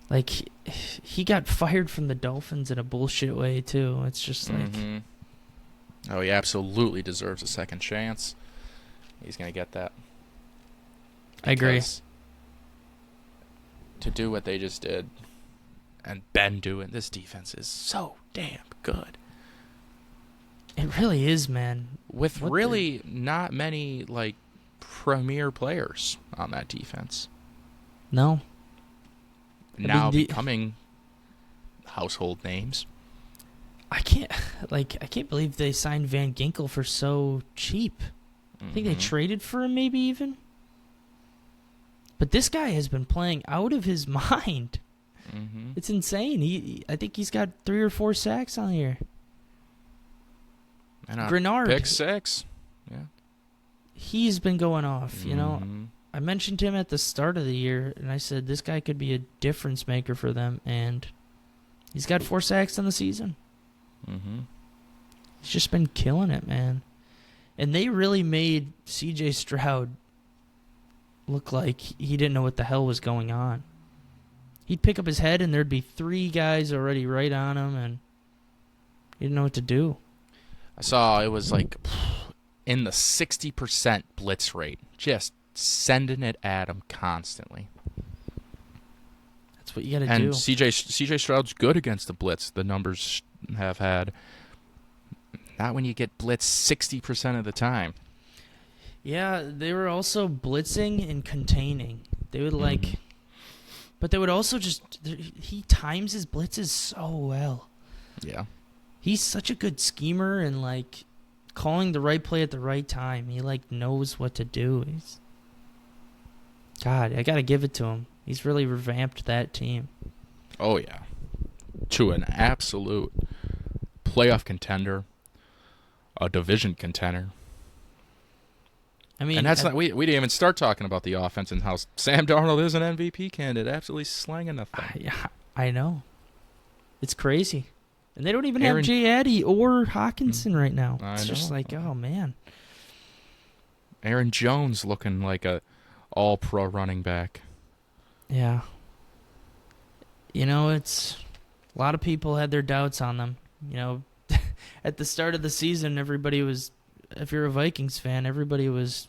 Like, he got fired from the Dolphins in a bullshit way, too. It's just like... Mm-hmm. Oh, he absolutely deserves a second chance. He's going to get that. I agree. To do what they just did and been doing, this defense is so damn good. It really is, man. With really not many, like, premier players on that defense. No. Now becoming household names. I can't believe they signed Van Ginkel for so cheap. I think they traded for him maybe even. But this guy has been playing out of his mind. Mm-hmm. It's insane. I think he's got 3 or 4 sacks on here. And Grenard. Pick 6. Yeah. He's been going off, you know. I mentioned him at the start of the year, and I said this guy could be a difference maker for them, and he's got 4 sacks in the season. Mm-hmm. He's just been killing it, man. And they really made C.J. Stroud look like he didn't know what the hell was going on. He'd pick up his head, and there'd be 3 guys already right on him, and he didn't know what to do. I saw it was like in the 60% blitz rate. Just sending it at him constantly. That's what you got to do. And CJ Stroud's good against the blitz. The numbers have had. Not when you get blitzed 60% of the time. Yeah, they were also blitzing and containing. They would but they would also he times his blitzes so well. Yeah. He's such a good schemer and calling the right play at the right time. He knows what to do. God, I got to give it to him. He's really revamped that team. Oh yeah. To an absolute playoff contender, a division contender. I mean, and that's not we didn't even start talking about the offense and how Sam Darnold is an MVP candidate, absolutely slanging the thing. I know. It's crazy. And they don't even have Jay Addy or Hawkinson right now. It's just oh, man. Aaron Jones looking like a all-pro running back. Yeah. You know, it's a lot of people had their doubts on them. You know, at the start of the season, everybody was, if you're a Vikings fan, everybody was,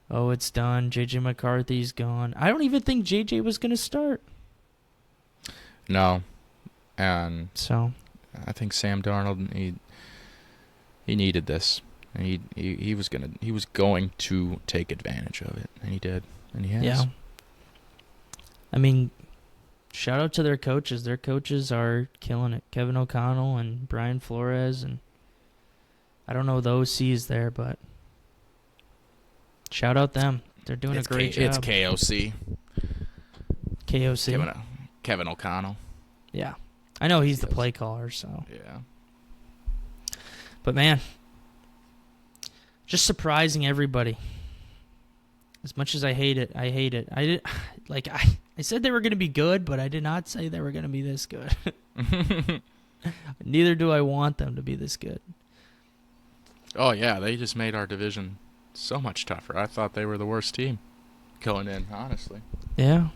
oh, it's done. J.J. McCarthy's gone. I don't even think J.J. was going to start. No. And so I think Sam Darnold, he needed this. And he was going to take advantage of it, and he did, and he has. Yeah. I mean, shout out to their coaches. Their coaches are killing it. Kevin O'Connell and Brian Flores, and I don't know the OCs there, but shout out them. They're doing a great job. It's KOC. KOC. Kevin O'Connell. Yeah. I know he's the play caller, so. Yeah. But, man, just surprising everybody. As much as I hate it, I hate it. I said they were going to be good, but I did not say they were going to be this good. Neither do I want them to be this good. Oh, yeah, they just made our division so much tougher. I thought they were the worst team going in, honestly. Yeah.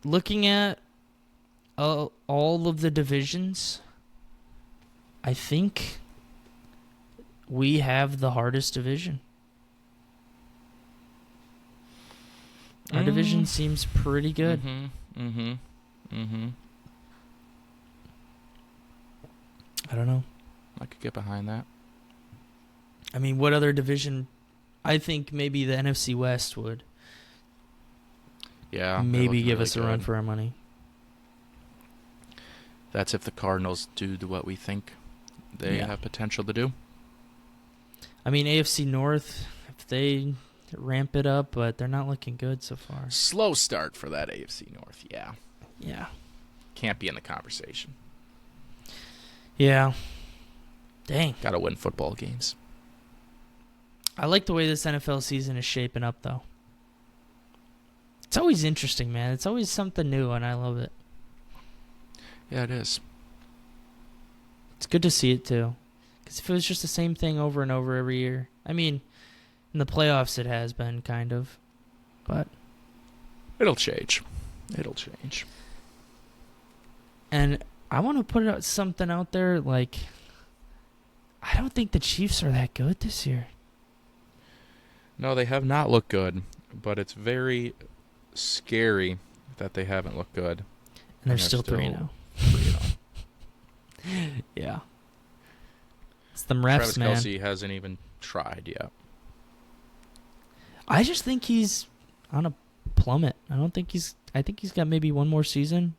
Looking at all of the divisions, I think we have the hardest division. Our division seems pretty good. I don't know. I could get behind that. I mean, what other division? I think maybe the NFC West would. Yeah. Maybe give us a run for our money. That's if the Cardinals do what we think they have potential to do. I mean, AFC North, if they ramp it up, but they're not looking good so far. Slow start for that AFC North, yeah. Yeah. Can't be in the conversation. Yeah. Dang. Got to win football games. I like the way this NFL season is shaping up, though. It's always interesting, man. It's always something new, and I love it. Yeah, it is. It's good to see it, too. Because if it was just the same thing over and over every year, I mean, in the playoffs it has been, kind of. But It'll change. It'll change. And I want to put something out there, like, I don't think the Chiefs are that good this year. No, they have not looked good, but it's very scary that they haven't looked good. And they're still 3-0. 3-0. Yeah. It's them refs, Travis man. Kelce hasn't even tried yet. I just think he's on a plummet. I think he's got maybe one more season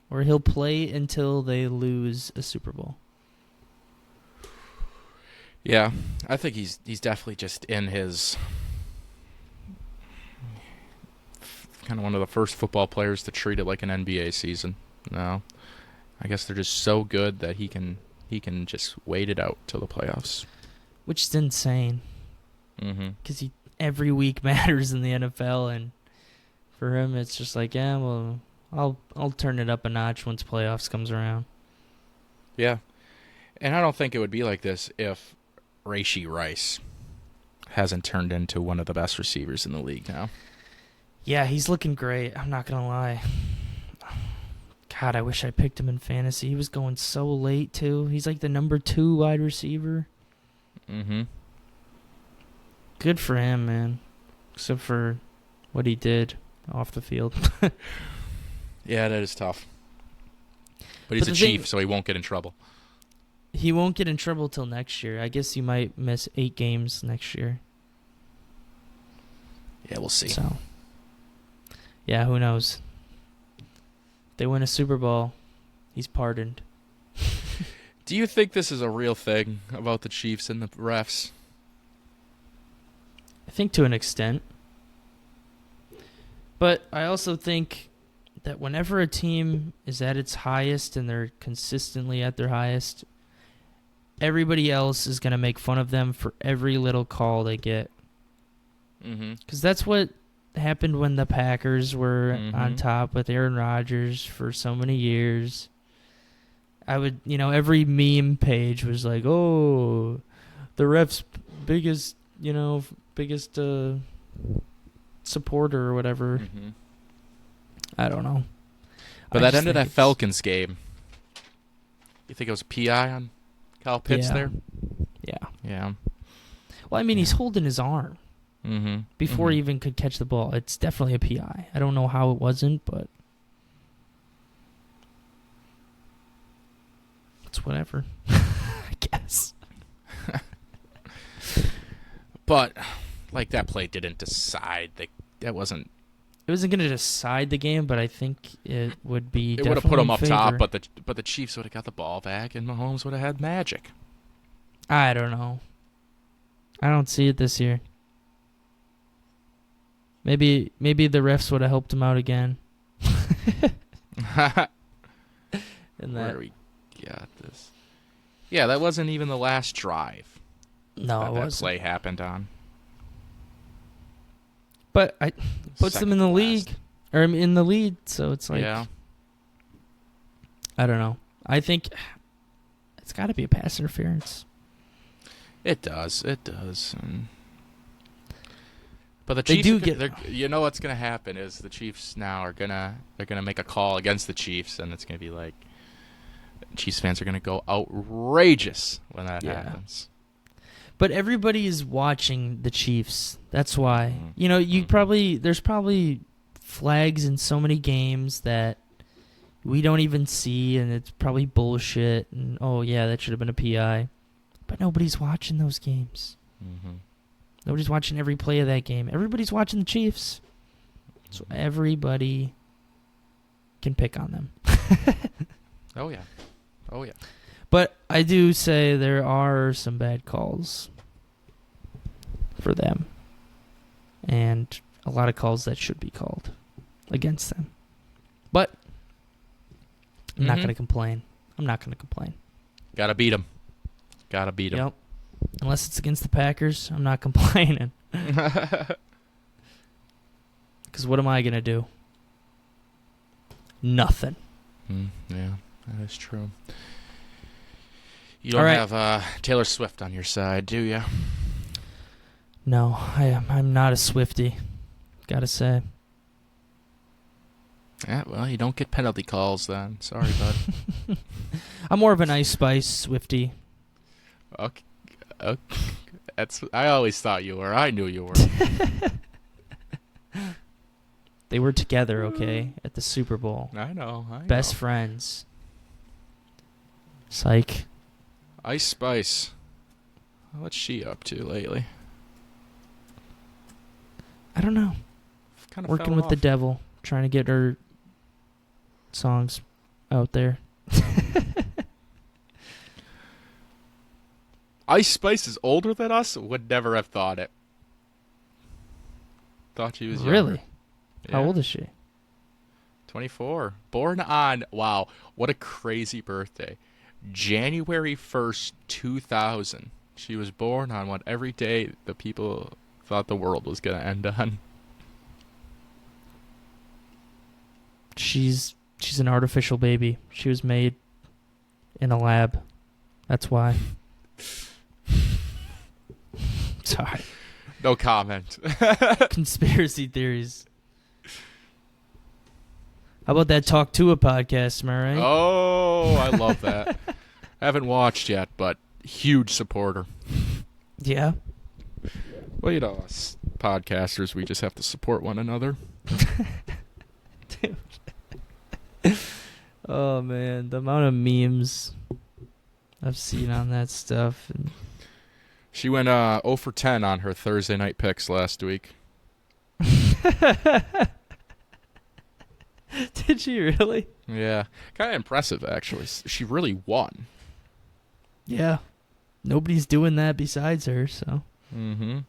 where he'll play until they lose a Super Bowl. Yeah, I think he's definitely just in his kind of one of the first football players to treat it like an NBA season. No, I guess they're just so good that he can just wait it out till the playoffs, which is insane. Because every week matters in the NFL, and for him, it's just like, yeah, well, I'll turn it up a notch once playoffs comes around. Yeah, and I don't think it would be like this if Rashee Rice hasn't turned into one of the best receivers in the league now. Yeah, he's looking great. I'm not going to lie. God, I wish I picked him in fantasy. He was going so late, too. He's like the number 2 wide receiver. Good for him, man. Except for what he did off the field. Yeah, that is tough. But he's a Chief, so he won't get in trouble. He won't get in trouble till next year. I guess he might miss 8 games next year. Yeah, we'll see. So, yeah, who knows? If they win a Super Bowl, he's pardoned. Do you think this is a real thing about the Chiefs and the refs? I think to an extent. But I also think that whenever a team is at its highest and they're consistently at their highest, everybody else is going to make fun of them for every little call they get. Because that's what happened when the Packers were on top with Aaron Rodgers for so many years. Every meme page was like, oh, the ref's biggest supporter or whatever. I don't know. But that ended that Falcons game. You think it was a PI on Kyle Pitts there? Yeah. Well, I mean, he's holding his arm before he even could catch the ball. It's definitely a PI. I don't know how it wasn't, but it's whatever. I guess. But, like, that play didn't decide. That wasn't... It wasn't going to decide the game, but I think it would be. It would have put him up top, but the Chiefs would have got the ball back, and Mahomes would have had magic. I don't know. I don't see it this year. Maybe the refs would have helped him out again. Where do we got this? Yeah, that wasn't even the last drive. No, it wasn't. That play happened on. But it puts them in the league, or in the lead, so it's like, yeah. I don't know. I think it's got to be a pass interference. It does. But the Chiefs, you know what's going to happen is the Chiefs now they're gonna make a call against the Chiefs, and it's going to be like Chiefs fans are going to go outrageous when that happens. But everybody is watching the Chiefs. That's why. There's probably flags in so many games that we don't even see, and it's probably bullshit. And, oh, yeah, that should have been a PI. But nobody's watching those games. Nobody's watching every play of that game. Everybody's watching the Chiefs. So everybody can pick on them. Oh, yeah. But I do say there are some bad calls for them. And a lot of calls that should be called against them. But I'm not going to complain. Gotta beat them. Yep. Unless it's against the Packers, I'm not complaining. Because what am I going to do? Nothing. Yeah, that is true. You don't have Taylor Swift on your side, do you? No, I'm not a Swiftie. Gotta say. Yeah, well, you don't get penalty calls then. Sorry, bud. I'm more of an Ice Spice Swiftie. Okay. I always thought you were. I knew you were. They were together, okay, at the Super Bowl. I know. Best friends. Psych. Ice Spice. What's she up to lately? I don't know. Kind of working with the devil, trying to get her songs out there. Ice Spice is older than us? Would never have thought it. Thought she was younger. Really? Yeah. How old is she? 24. Born on, wow, what a crazy birthday. January 1st, 2000. She was born on what every day the people thought the world was going to end on. She's an artificial baby. She was made in a lab. That's why. Sorry. No comment. Conspiracy theories. How about that Talk to a podcast, am I right? Oh, I love that. Haven't watched yet, but huge supporter. Yeah. Well, you know, us podcasters, we just have to support one another. Dude. Oh, man. The amount of memes I've seen on that stuff. And she went 0 for 10 on her Thursday night picks last week. Did she really? Yeah. Kind of impressive, actually. She really won. Yeah. Nobody's doing that besides her, so. Mm-hmm.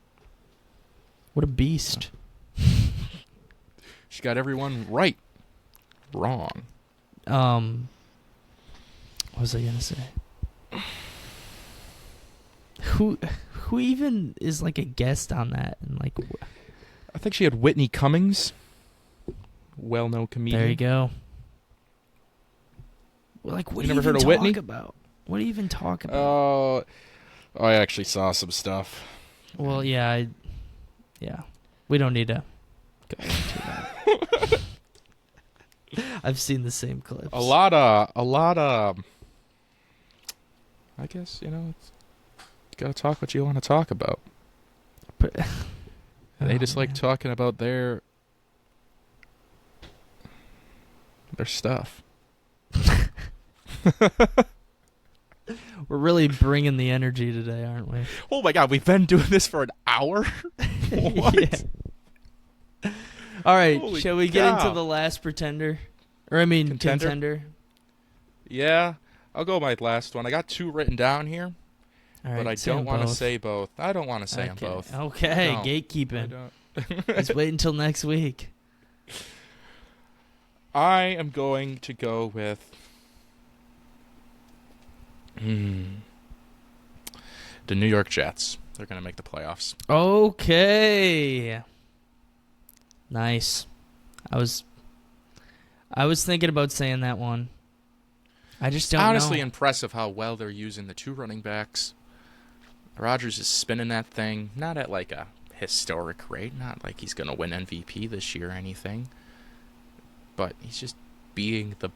What a beast. She got everyone right. Wrong. What was I gonna say? Who even is like a guest on that? And like, I think she had Whitney Cummings, well-known comedian. there you go. Well, like, what You do never you heard even of Whitney? talk about? What do you even talk about? Oh, I actually saw some stuff. Well, yeah, we don't need to go into that. I've seen the same clips. A lot of. I guess you gotta talk what you want to talk about. But, They just like talking about their stuff. We're really bringing the energy today, aren't we? Oh my God, we've been doing this for an hour. What? Yeah. All right, Holy shall we get cow. into the last pretender? Or I mean, contender. Yeah, I'll go my last one. I got 2 written down here, All right, but I say don't them want to both. say both. I don't want to say Okay. them both. Okay, I don't. gatekeeping. I Let's wait until next week. I am going to go with the New York Jets. They're going to make the playoffs. Okay. Nice. I was thinking about saying that one. I just don't Honestly know. impressive how well they're using the 2 running backs. Rodgers is spinning that thing, not at like a historic rate, not like he's going to win MVP this year or anything, but he's just being the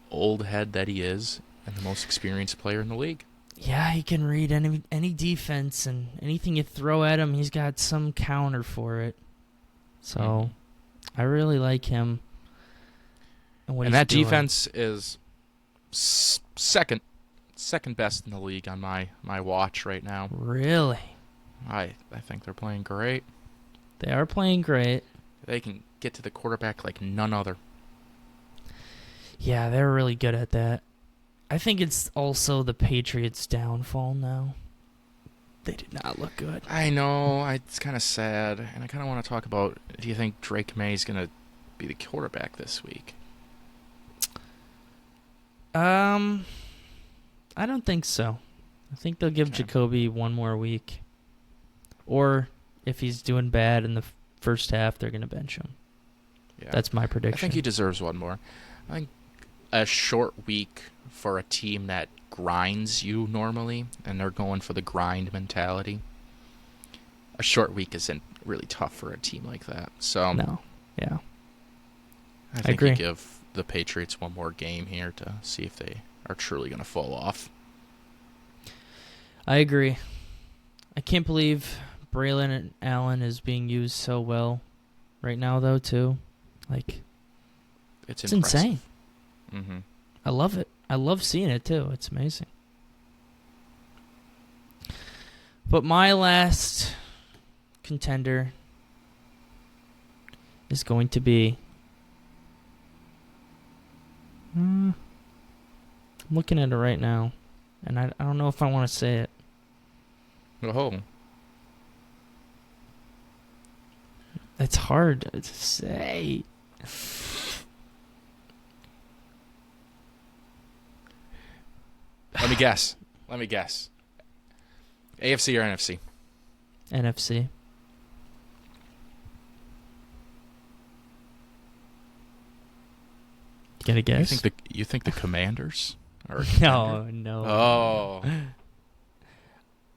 old head that he is and the most experienced player in the league. Yeah, he can read any defense, and anything you throw at him, he's got some counter for it. So, I really like him. And that defense is second best in the league on my watch right now. Really? I think they're playing great. They are playing great. They can get to the quarterback like none other. Yeah, they're really good at that. I think it's also the Patriots' downfall now. They did not look good. I know. It's kind of sad. And I kind of want to talk about, do you think Drake May is going to be the quarterback this week? I don't think so. I think they'll give Jacoby one more week. Or if he's doing bad in the first half, they're going to bench him. Yeah. That's my prediction. I think he deserves one more. I think a short week for a team that grinds you normally, and they're going for the grind mentality. A short week isn't really tough for a team like that. So no, yeah, I think you give the Patriots one more game here to see if they are truly going to fall off. I agree. I can't believe Braylon Allen is being used so well right now, though. Too, like, it's insane. Mm-hmm. I love it. I love seeing it too. It's amazing. But my last contender is going to be. I'm looking at it right now, and I don't know if I want to say it. Oh. It's hard to say. Let me guess. AFC or NFC? NFC. Get a guess? You think the Commanders are No. Oh.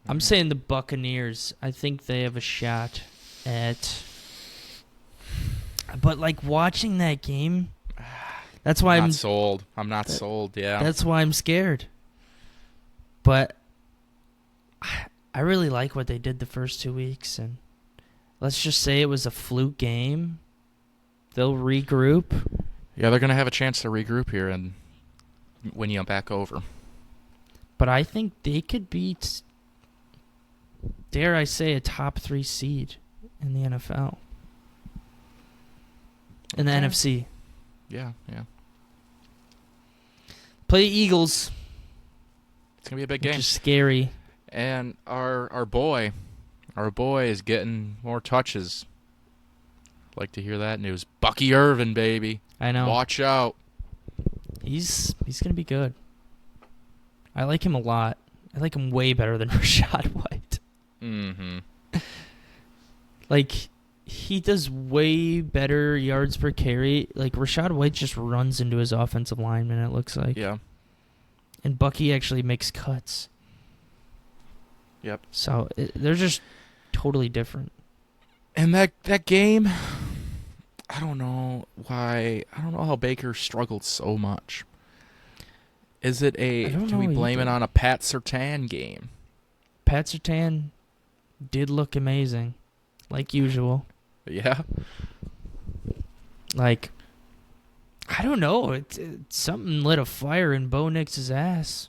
I'm saying the Buccaneers. I think they have a shot at. But like watching that game, that's why I'm sold. I'm not sold. Yeah. That's why I'm scared. But I really like what they did the first 2 weeks, and let's just say it was a fluke game. They'll regroup. Yeah, they're gonna have a chance to regroup here and win you back over. But I think they could beat, dare I say, a top 3 seed in the NFL. In the NFC. Yeah. Play the Eagles. It's going to be a big game. Which is scary. And our boy is getting more touches. Like to hear that news. Bucky Irvin, baby. I know. Watch out. He's going to be good. I like him a lot. I like him way better than Rachaad White. Mm-hmm. Like, he does way better yards per carry. Like, Rachaad White just runs into his offensive lineman, it looks like. Yeah. And Bucky actually makes cuts. Yep. So, they're just totally different. And that game, I don't know why. I don't know how Baker struggled so much. Is it can we blame it on a Pat Surtain game? Pat Surtain did look amazing, like usual. Yeah. Like, I don't know. It's something lit a fire in Bo Nix's ass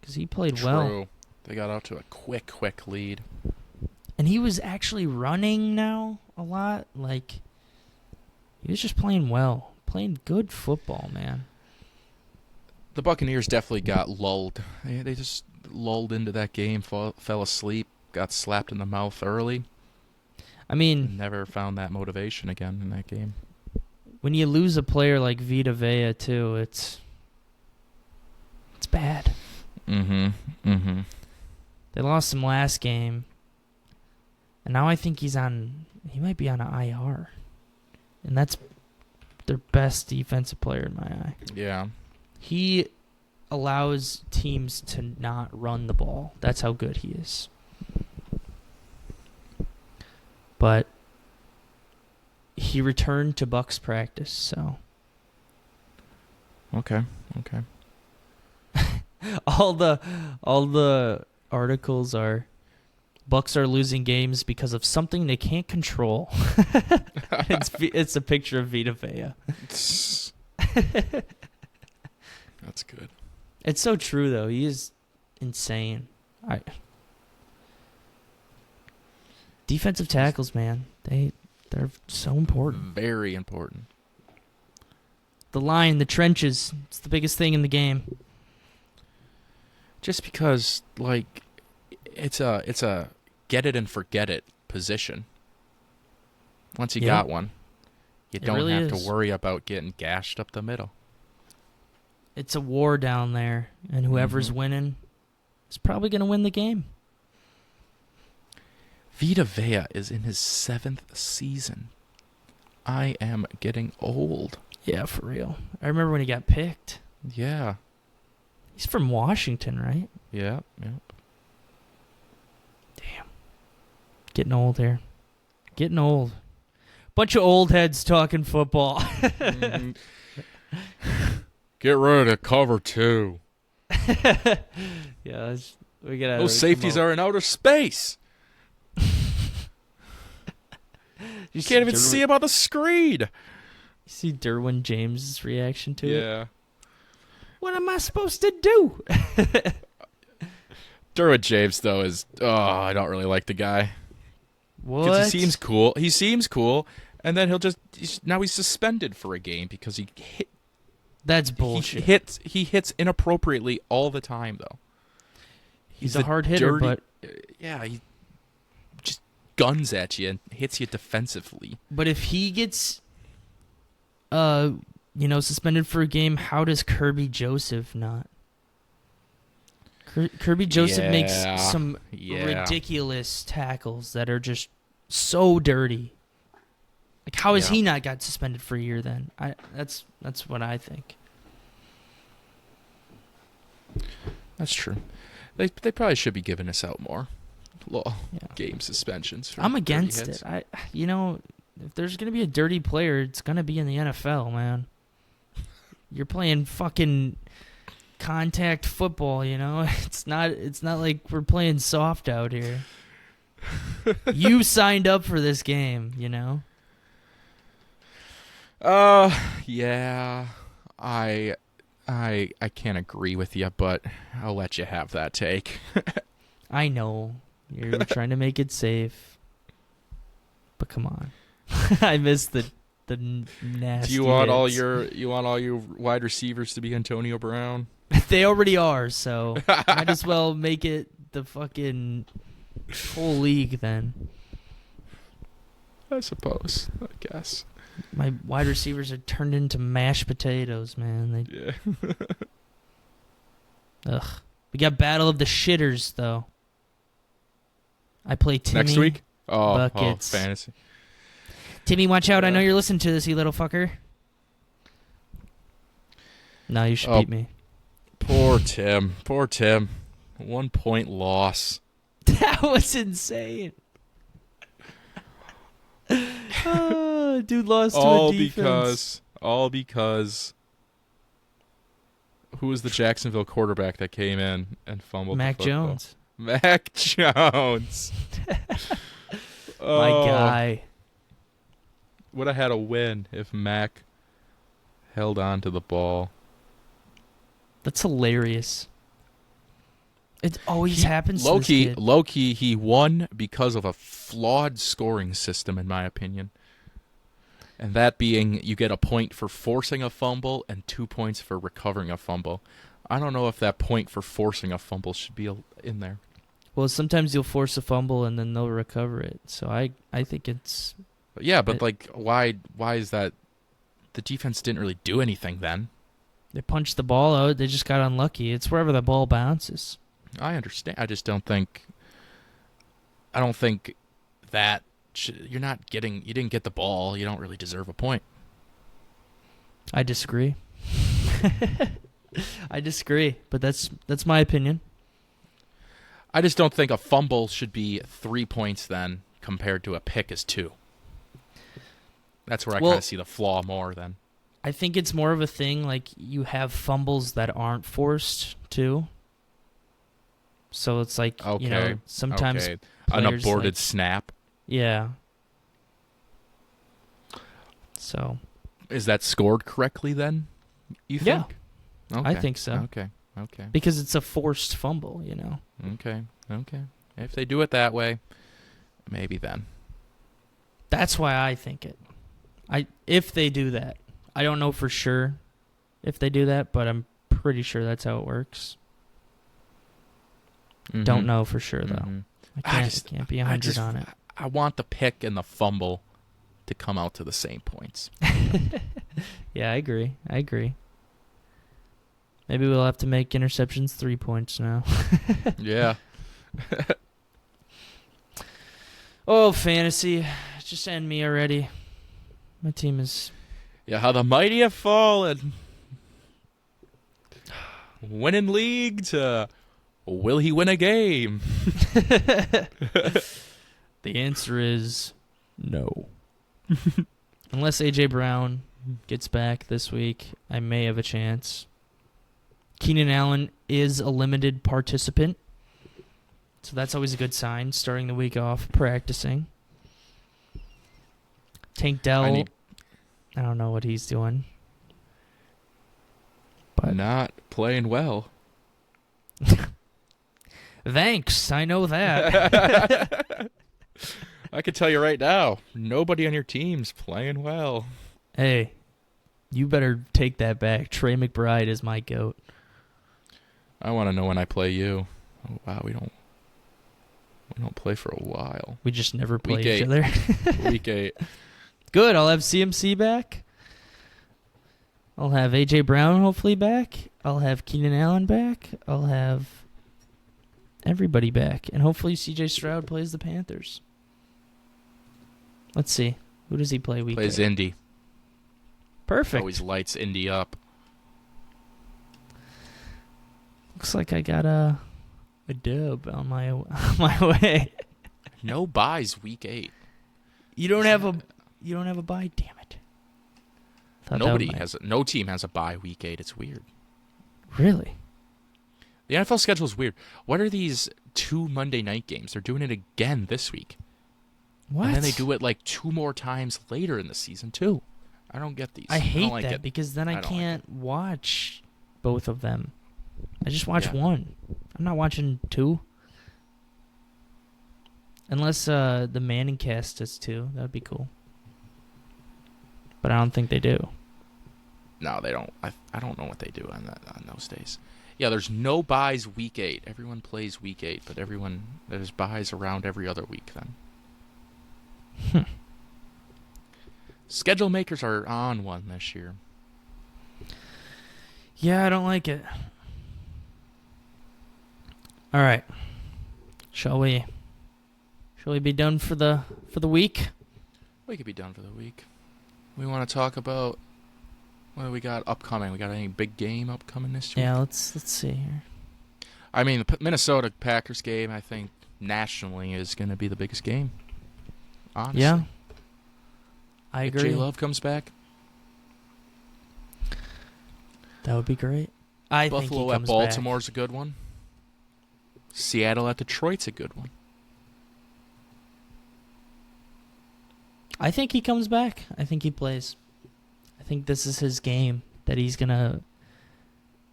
because he played well. True. They got out to a quick lead. And he was actually running now a lot. Like, he was just playing well. Playing good football, man. The Buccaneers definitely got lulled. They just lulled into that game, fell asleep, got slapped in the mouth early. I mean, never found that motivation again in that game. When you lose a player like Vita Vea, too, it's bad. Mm-hmm. They lost him last game. And now I think he might be on an IR. And that's their best defensive player in my eye. Yeah. He allows teams to not run the ball. That's how good he is. But he returned to Bucs practice, so. Okay. all the articles are Bucs are losing games because of something they can't control. It's a picture of Vita Vea. That's good. It's so true, though. He is insane. Defensive tackles, man. They're so important. Very important. The line, the trenches. It's the biggest thing in the game. Just because, like, it's a get it and forget it position. Once you got one, you don't really have to worry about getting gashed up the middle. It's a war down there, and whoever's winning, is probably going to win the game. Vita Vea is in his 7th season. I am getting old. Yeah, for real. I remember when he got picked. Yeah. He's from Washington, right? Yeah. Damn. Getting old here. Getting old. Bunch of old heads talking football. Mm-hmm. Get rid of cover 2. Yeah, we gotta. Those safeties are in outer space. You can't even see him on the screen. You see Derwin James' reaction to it? Yeah. What am I supposed to do? Derwin James, though, is... Oh, I don't really like the guy. What? Because he seems cool. And then now he's suspended for a game because he hit... That's bullshit. He hits inappropriately all the time, though. He's a hard hitter, but... Yeah, he just guns at you and hits you defensively. But if he gets... suspended for a game, how does Kirby Joseph not? Kirby Joseph makes some ridiculous tackles that are just so dirty. Like, how has he not got suspended for a year then? That's what I think. That's true. They probably should be giving us out more game suspensions. I'm against it. If there's gonna be a dirty player, it's gonna be in the NFL, man. You're playing fucking contact football, It's not like we're playing soft out here. You signed up for this game, Yeah. I can't agree with you, but I'll let you have that take. I know you're trying to make it safe, but come on. I miss the nasty. Do you want all your wide receivers to be Antonio Brown? They already are, so might as well make it the fucking whole league then. I suppose. I guess. My wide receivers are turned into mashed potatoes, man. Yeah. Ugh. We got Battle of the Shitters, though. I play Timmy. Next week? Buckets. Fantasy. Timmy, watch out. I know you're listening to this, you little fucker. No, you should beat me. Poor Tim. 1 point loss. That was insane. Dude lost to a defense. All because who was the Jacksonville quarterback that came in and fumbled Mac the football? Jones. Mac Jones. My guy. Would have had a win if Mac held on to the ball. That's hilarious. It always happens to this kid. Low-key, he won because of a flawed scoring system, in my opinion. And that being, you get a point for forcing a fumble and 2 points for recovering a fumble. I don't know if that point for forcing a fumble should be in there. Well, sometimes you'll force a fumble and then they'll recover it. So I think it's... Yeah, but why is that? The defense didn't really do anything then. They punched the ball out. They just got unlucky. It's wherever the ball bounces. I understand. I just don't think... I don't think that... You didn't get the ball. You don't really deserve a point. I disagree. I disagree, but that's my opinion. I just don't think a fumble should be 3 points then compared to a pick is 2. That's where I kind of see the flaw more then. I think it's more of a thing like you have fumbles that aren't forced too. So it's like, sometimes an aborted snap. Yeah. So. Is that scored correctly then, you think? Yeah. Okay. I think so. Okay. Because it's a forced fumble, Okay. If they do it that way, maybe then. That's why I think it. If they do that. I don't know for sure if they do that, but I'm pretty sure that's how it works. Mm-hmm. Don't know for sure, though. Mm-hmm. I can't be 100 on it. I want the pick and the fumble to come out to the same points. Yeah, I agree. Maybe we'll have to make interceptions 3 points now. Yeah. Oh, fantasy. Just end me already. My team is... Yeah, how the mighty have fallen. Winning league to will he win a game? The answer is no. Unless A.J. Brown gets back this week, I may have a chance. Keenan Allen is a limited participant, so that's always a good sign, starting the week off practicing. Tank Dell, I don't know what he's doing. But not playing well. Thanks, I know that. I can tell you right now, nobody on your team's playing well. Hey, you better take that back. Trey McBride is my GOAT. I want to know when I play you. Oh, wow, we don't play for a while. We just never play Week each 8. other. Week 8. Good, I'll have CMC back. I'll have A.J. Brown hopefully back. I'll have Keenan Allen back. I'll have everybody back. And hopefully C.J. Stroud plays the Panthers. Let's see. Who does he play week 8? Plays Indy. Perfect. Always lights Indy up. Looks like I got a dub on my way. No buys week 8. You don't have a bye, damn it. No team has a bye week 8. It's weird. Really? The NFL schedule is weird. What are these 2 Monday night games? They're doing it again this week. What? And then they do it like 2 more times later in the season too. I don't get these. I hate don't like that it. because then I don't can't watch both of them. I just watch one. I'm not watching 2. Unless the Manning cast does 2. That would be cool. But I don't think they do. No, they don't. I don't know what they do on those days. Yeah, there's no buys week 8. Everyone plays week 8, but there's buys around every other week then. Schedule makers are on one this year. Yeah, I don't like it. All right. Shall we be done for the week? We could be done for the week. We want to talk about what do we got upcoming? We got any big game upcoming this week? Yeah, let's see here. I mean, the Minnesota Packers game, I think, nationally is going to be the biggest game. Honestly. Yeah. I if agree. J Love comes back. That would be great. I think he Buffalo at comes Baltimore's a good one. Seattle at Detroit's a good one. I think he comes back. I think he plays. I think this is his game that he's gonna.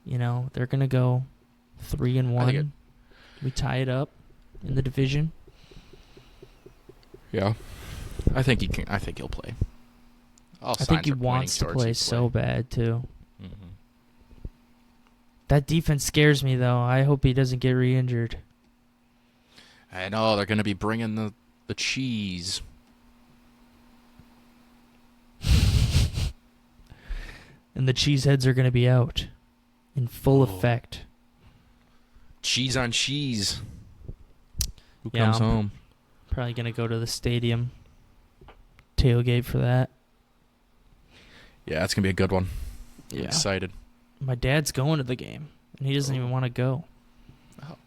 They're gonna go 3-1. We tie it up in the division. Yeah, I think he can. I think he'll play. I think he wants to play so bad too. Mm-hmm. That defense scares me though. I hope he doesn't get re-injured. I know they're gonna be bringing the cheese. And the cheeseheads are going to be out in full effect. Cheese on cheese. Who Yeah, comes home? Probably going to go to the stadium. Tailgate for that. Yeah, that's going to be a good one. Yeah. I'm excited. My dad's going to the game, and he doesn't even want to go. Oh.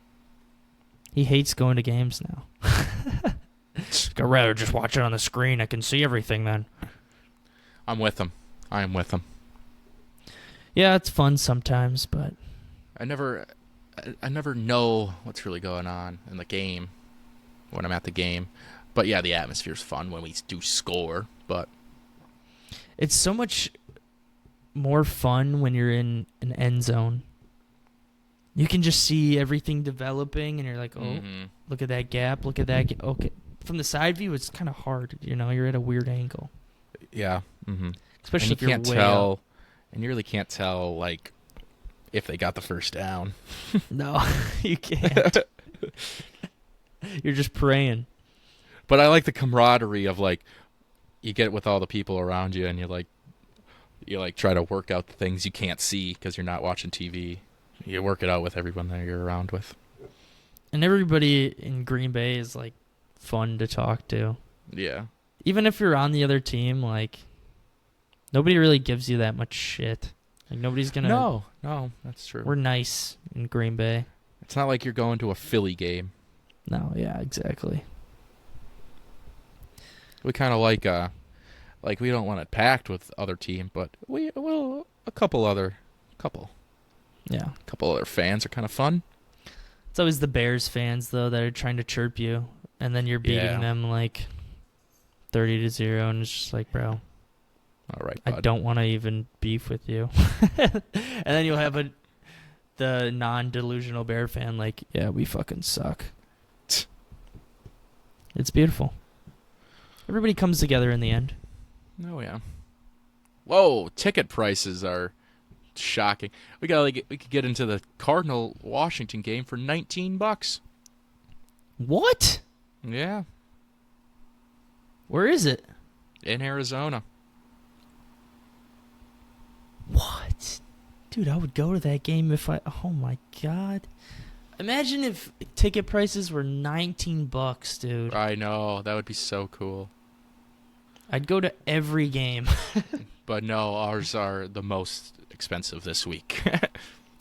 He hates going to games now. I'd rather just watch it on the screen. I can see everything then. I'm with him. I am with him. Yeah, it's fun sometimes, but I never know what's really going on in the game when I'm at the game. But yeah, the atmosphere's fun when we do score, but it's so much more fun when you're in an end zone. You can just see everything developing, and you're like, oh, look at that gap, look at that. Okay, from the side view, it's kind of hard. You're at a weird angle. Yeah. Especially if you're way up. And you really can't tell, like, if they got the first down. No, you can't. You're just praying. But I like the camaraderie of, like, you get with all the people around you, and you're like, You like try to work out the things you can't see because you're not watching TV. You work it out with everyone that you're around with. And everybody in Green Bay is like fun to talk to. Yeah. Even if you're on the other team, like nobody really gives you that much shit. Like nobody's gonna. No, that's true. We're nice in Green Bay. It's not like you're going to a Philly game. No, yeah, exactly. We kind of like we don't want it packed with other team, but a couple other fans are kind of fun. It's always the Bears fans though that are trying to chirp you, and then you're beating them like 30-0, and it's just like, bro. All right, bud. I don't want to even beef with you. And then you'll have the non-delusional Bear fan like, yeah, we fucking suck. It's beautiful. Everybody comes together in the end. Oh yeah. Whoa, ticket prices are shocking. We could get into the Cardinal Washington game for $19. What? Yeah. Where is it? In Arizona. What? Dude, I would go to that game if I... Oh, my God. Imagine if ticket prices were $19, dude. I know. That would be so cool. I'd go to every game. But no, ours are the most expensive this week.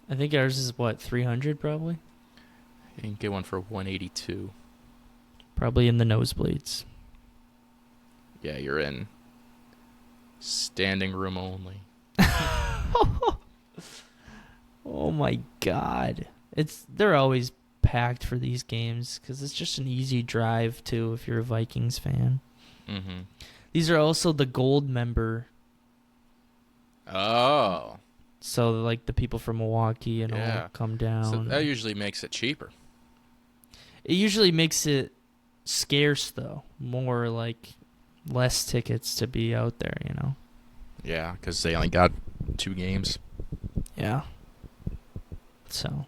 I think ours is, what, 300 probably? You can get one for $182. Probably in the nosebleeds. Yeah, you're in standing room only. Oh my God. They're always packed for these games because it's just an easy drive too if you're a Vikings fan. Mm-hmm. These are also the gold member. Oh. So like the people from Milwaukee and all come down. So that usually makes it cheaper. It usually makes it scarce though. More like less tickets to be out there, you know? Yeah, because they only got 2 games. Yeah. So.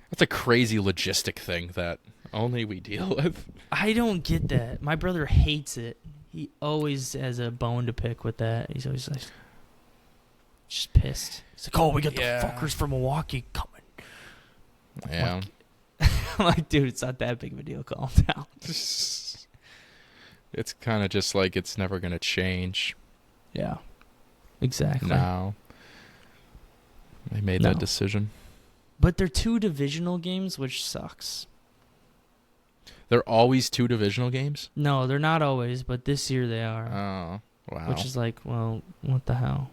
That's a crazy logistic thing that only we deal with. I don't get that. My brother hates it. He always has a bone to pick with that. He's always like, just pissed. He's like, oh, we got the fuckers from Milwaukee coming. Yeah. I'm like, dude, it's not that big of a deal. Calm down. It's kind of just like it's never going to change. Yeah. Exactly. No. They made that decision. But they're 2 divisional games, which sucks. They're always 2 divisional games? No, they're not always, but this year they are. Oh, wow. Which is like, well, what the hell?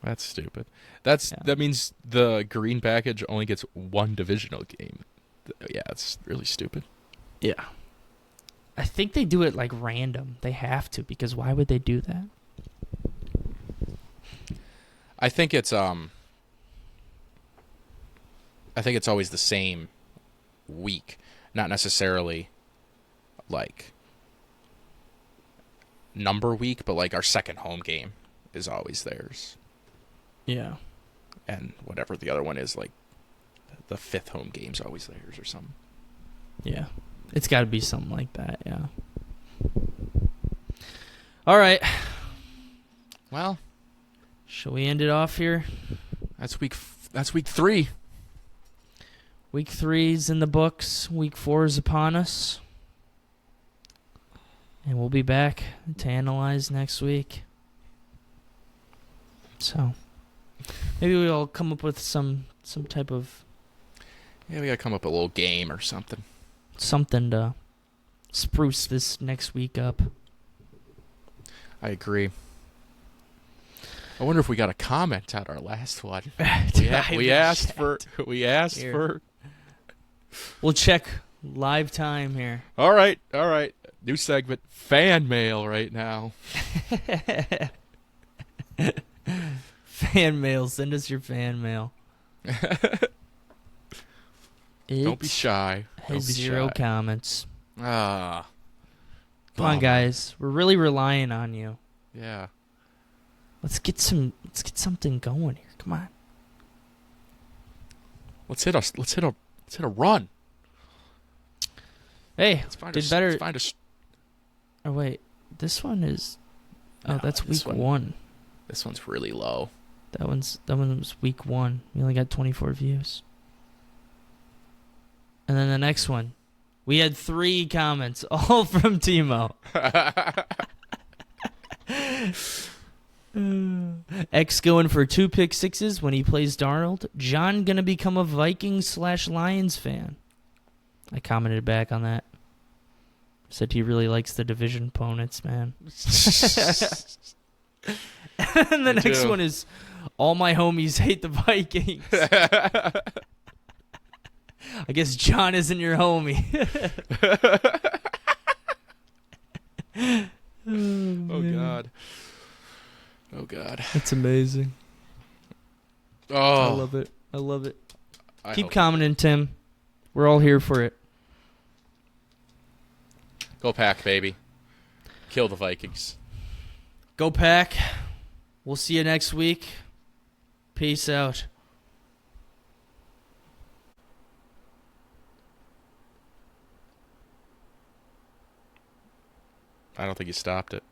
That's stupid. That means the green package only gets 1 divisional game. Yeah, it's really stupid. Yeah. I think they do it like random. They have to, because why would they do that? I think it's always the same week, not necessarily like number week, but like our second home game is always theirs. Yeah. And whatever the other one is, like the 5th home game's always theirs or something. Yeah. It's got to be something like that, yeah. All right. Well, shall we end it off here? That's week 3. Week 3's in the books. Week 4 is upon us. And we'll be back to analyze next week. So, maybe we'll come up with some type of... Yeah, we got to come up with a little game or something. Something to spruce this next week up. I agree. I wonder if we got a comment on our last one. we asked for. We'll check live time here. All right. New segment, fan mail right now. Fan mail. Send us your fan mail. Don't be shy. Has 0 comments. Come on, guys. We're really relying on you. Yeah. Let's get something going here. Come on. Let's hit a run. Hey, better. Let's find a. Oh wait, this one is. Oh, No, that's week 1. This one's really low. That one was week 1. We only got 24 views. And then the next one, we had 3 comments, all from Timo. X going for 2 pick sixes when he plays Darnold. John gonna become a Vikings/Lions fan. I commented back on that. Said he really likes the division opponents, man. And the next one is, all my homies hate the Vikings. I guess John isn't your homie. Oh, God. Oh, God. That's amazing. Oh. I love it. I love it. Keep commenting, Tim. We're all here for it. Go Pack, baby. Kill the Vikings. Go Pack. We'll see you next week. Peace out. I don't think you stopped it.